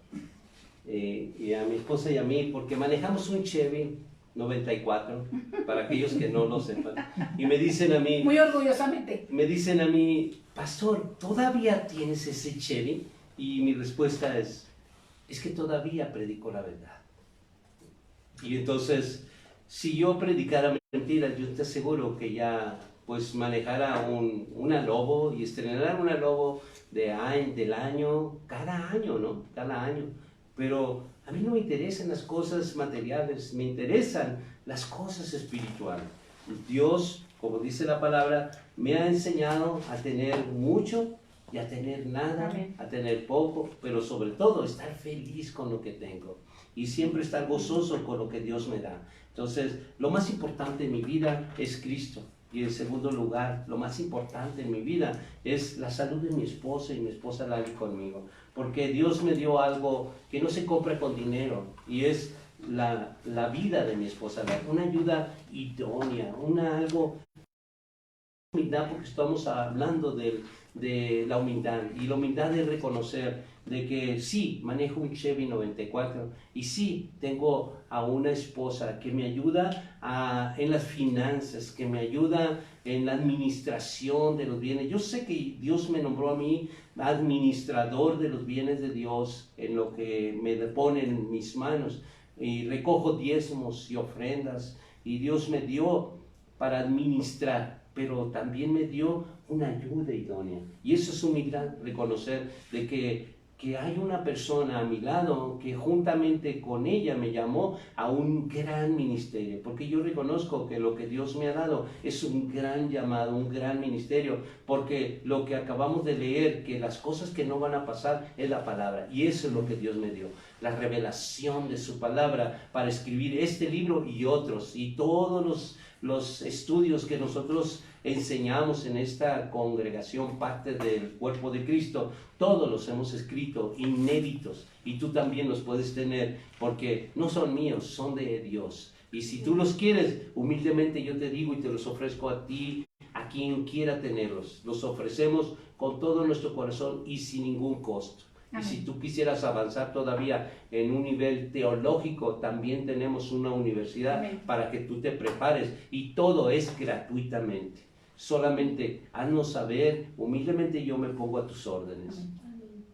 B: y a mi esposa y a mí, porque manejamos un Chevy 94, para aquellos que no lo sepan, y me dicen a mí,
A: Muy orgullosamente.
B: me dicen a mí, Pastor, ¿todavía tienes ese Chevy? Y mi respuesta es que todavía predico la verdad. Y entonces, si yo predicara mentiras, yo te aseguro que ya pues manejara una Lobo y estrenara una Lobo del año, cada año, ¿no? Cada año. Pero a mí no me interesan las cosas materiales, me interesan las cosas espirituales. Dios, como dice la palabra, me ha enseñado a tener mucho y a tener nada,
A: Amén.
B: a tener poco, pero sobre todo estar feliz con lo que tengo y siempre estar gozoso con lo que Dios me da. Entonces, lo más importante en mi vida es Cristo. Y en segundo lugar, lo más importante en mi vida es la salud de mi esposa, y mi esposa la vive conmigo. Porque Dios me dio algo que no se compra con dinero, y es la vida de mi esposa, una ayuda idónea, algo humildad, porque estamos hablando de la humildad, y la humildad es reconocer de que sí, manejo un Chevy 94 y sí, tengo a una esposa que me ayuda en las finanzas, que me ayuda en la administración de los bienes. Yo sé que Dios me nombró a mí administrador de los bienes de Dios, en lo que me pone en mis manos, y recojo diezmos y ofrendas, y Dios me dio para administrar, pero también me dio una ayuda idónea. Y eso es humildad, reconocer de que hay una persona a mi lado que juntamente con ella me llamó a un gran ministerio, porque yo reconozco que lo que Dios me ha dado es un gran llamado, un gran ministerio, porque lo que acabamos de leer, que las cosas que no van a pasar es la palabra, y eso es lo que Dios me dio, la revelación de su palabra para escribir este libro y otros, y todos los estudios que nosotros enseñamos en esta congregación, parte del cuerpo de Cristo, todos los hemos escrito inéditos y tú también los puedes tener porque no son míos, son de Dios. Y si tú los quieres, humildemente yo te digo y te los ofrezco a ti, a quien quiera tenerlos. Los ofrecemos con todo nuestro corazón y sin ningún costo.
A: Amén.
B: Y si tú quisieras avanzar todavía en un nivel teológico, también tenemos una universidad
A: Amén.
B: para que tú te prepares y todo es gratuitamente. Solamente haznos saber, humildemente yo me pongo a tus órdenes.
A: Amén.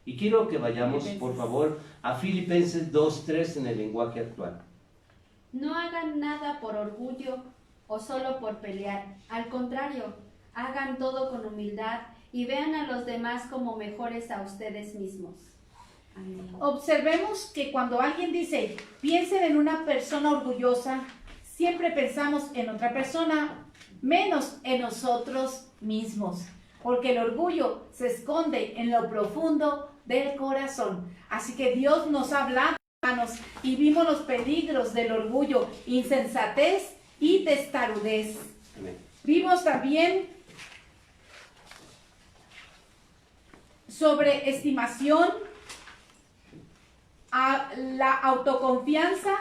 B: Y quiero que vayamos,
A: Filipenses.
B: por favor, a Filipenses 2:3 en el lenguaje actual.
D: No hagan nada por orgullo o solo por pelear. Al contrario, hagan todo con humildad y vean a los demás como mejores a ustedes mismos. Amén.
A: Observemos que cuando alguien dice, piensen en una persona orgullosa, siempre pensamos en otra persona, menos en nosotros mismos, porque el orgullo se esconde en lo profundo del corazón. Así que Dios nos ha hablado, hermanos, y vimos los peligros del orgullo, insensatez y testarudez.
B: Amén.
A: Vimos también sobre estimación, a la autoconfianza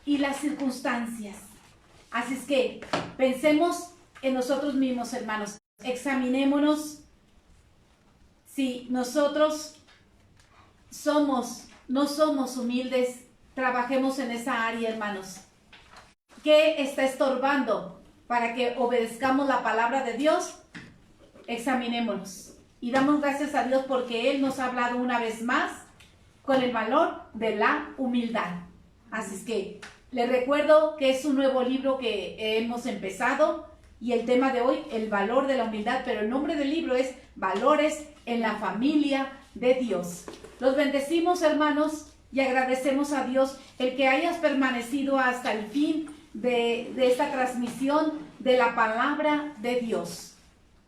A: y las circunstancias. Así es que pensemos en nosotros mismos, hermanos. Examinémonos si nosotros no somos humildes. Trabajemos en esa área, hermanos. ¿Qué está estorbando para que obedezcamos la palabra de Dios? Examinémonos. Y damos gracias a Dios porque Él nos ha hablado una vez más con el valor de la humildad. Así es que les recuerdo que es un nuevo libro que hemos empezado y el tema de hoy, el valor de la humildad, pero el nombre del libro es Valores en la Familia de Dios. Los bendecimos, hermanos, y agradecemos a Dios el que hayas permanecido hasta el fin de esta transmisión de la palabra de Dios.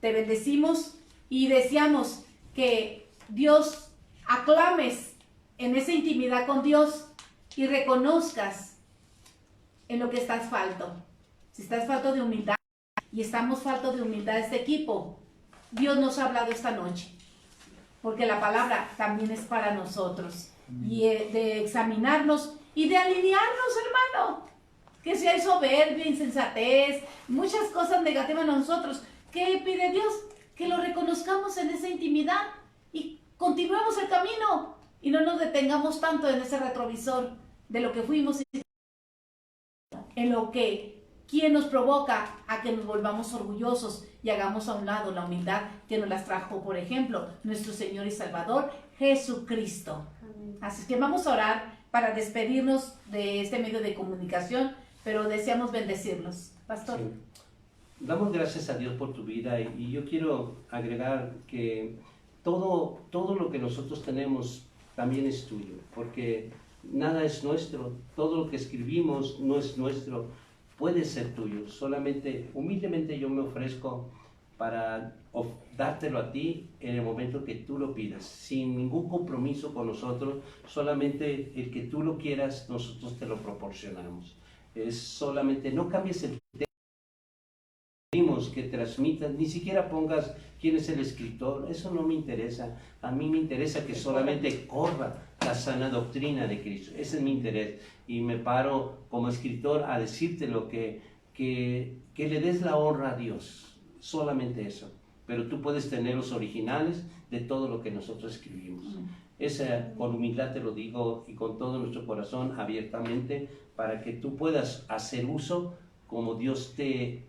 A: Te bendecimos y deseamos que Dios aclames en esa intimidad con Dios y reconozcas en lo que estás falto. Si estás falto de humildad y estamos falto de humildad este equipo, Dios nos ha hablado esta noche, porque la palabra también es para nosotros. Y de examinarnos y de alinearnos, hermano. Que si hay soberbia, insensatez, muchas cosas negativas en nosotros, ¿qué pide Dios? Que lo reconozcamos en esa intimidad y continuemos el camino y no nos detengamos tanto en ese retrovisor de lo que fuimos y en lo que quien nos provoca a que nos volvamos orgullosos y hagamos a un lado la humildad que nos las trajo, por ejemplo, nuestro Señor y Salvador Jesucristo.
D: Amén.
A: Así que vamos a orar para despedirnos de este medio de comunicación, pero deseamos bendecirlos. Pastor.
B: Sí. Damos gracias a Dios por tu vida y yo quiero agregar que todo lo que nosotros tenemos también es tuyo, porque nada es nuestro, todo lo que escribimos no es nuestro, puede ser tuyo. Solamente, humildemente yo me ofrezco para dártelo a ti en el momento que tú lo pidas, sin ningún compromiso con nosotros, solamente el que tú lo quieras, nosotros te lo proporcionamos. Es solamente, no cambies el tema que transmitas, ni siquiera pongas quién es el escritor, eso no me interesa. A mí me interesa que solamente corra la sana doctrina de Cristo, ese es mi interés. Y me paro como escritor a decirte lo que le des la honra a Dios, solamente eso. Pero tú puedes tener los originales de todo lo que nosotros escribimos. Esa, con humildad te lo digo y con todo nuestro corazón, abiertamente, para que tú puedas hacer uso como Dios te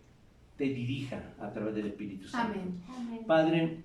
B: dirija a través del Espíritu Santo.
A: Amén.
D: Amén.
B: Padre,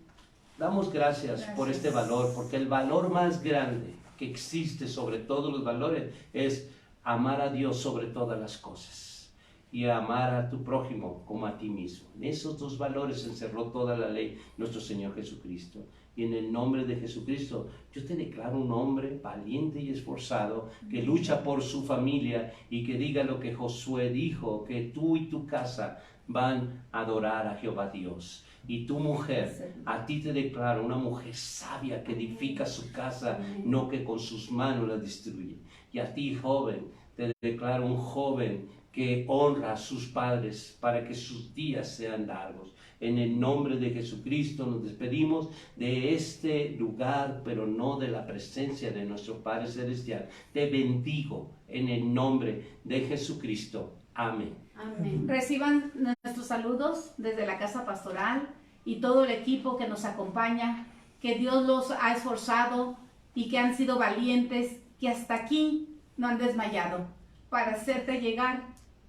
B: damos gracias por
A: Gracias.
B: este valor, porque el valor más grande que existe sobre todos los valores es amar a Dios sobre todas las cosas y amar a tu prójimo como a ti mismo. En esos dos valores encerró toda la ley nuestro Señor Jesucristo. Y en el nombre de Jesucristo, yo te declaro un hombre valiente y esforzado que lucha por su familia y que diga lo que Josué dijo, que tú y tu casa van a adorar a Jehová Dios. Y tu mujer, a ti te declaro una mujer sabia que edifica su casa, no que con sus manos la destruye. Y a ti, joven, te declaro un joven que honra a sus padres para que sus días sean largos. En el nombre de Jesucristo nos despedimos de este lugar, pero no de la presencia de nuestro Padre Celestial. Te bendigo en el nombre de Jesucristo. Amén.
D: Amén.
A: Reciban nuestros saludos desde la Casa Pastoral y todo el equipo que nos acompaña, que Dios los ha esforzado y que han sido valientes, que hasta aquí no han desmayado para hacerte llegar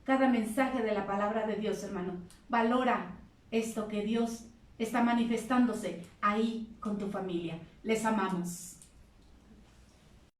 A: cada mensaje de la palabra de Dios, hermano. Valora esto que Dios está manifestándose ahí con tu familia. Les amamos.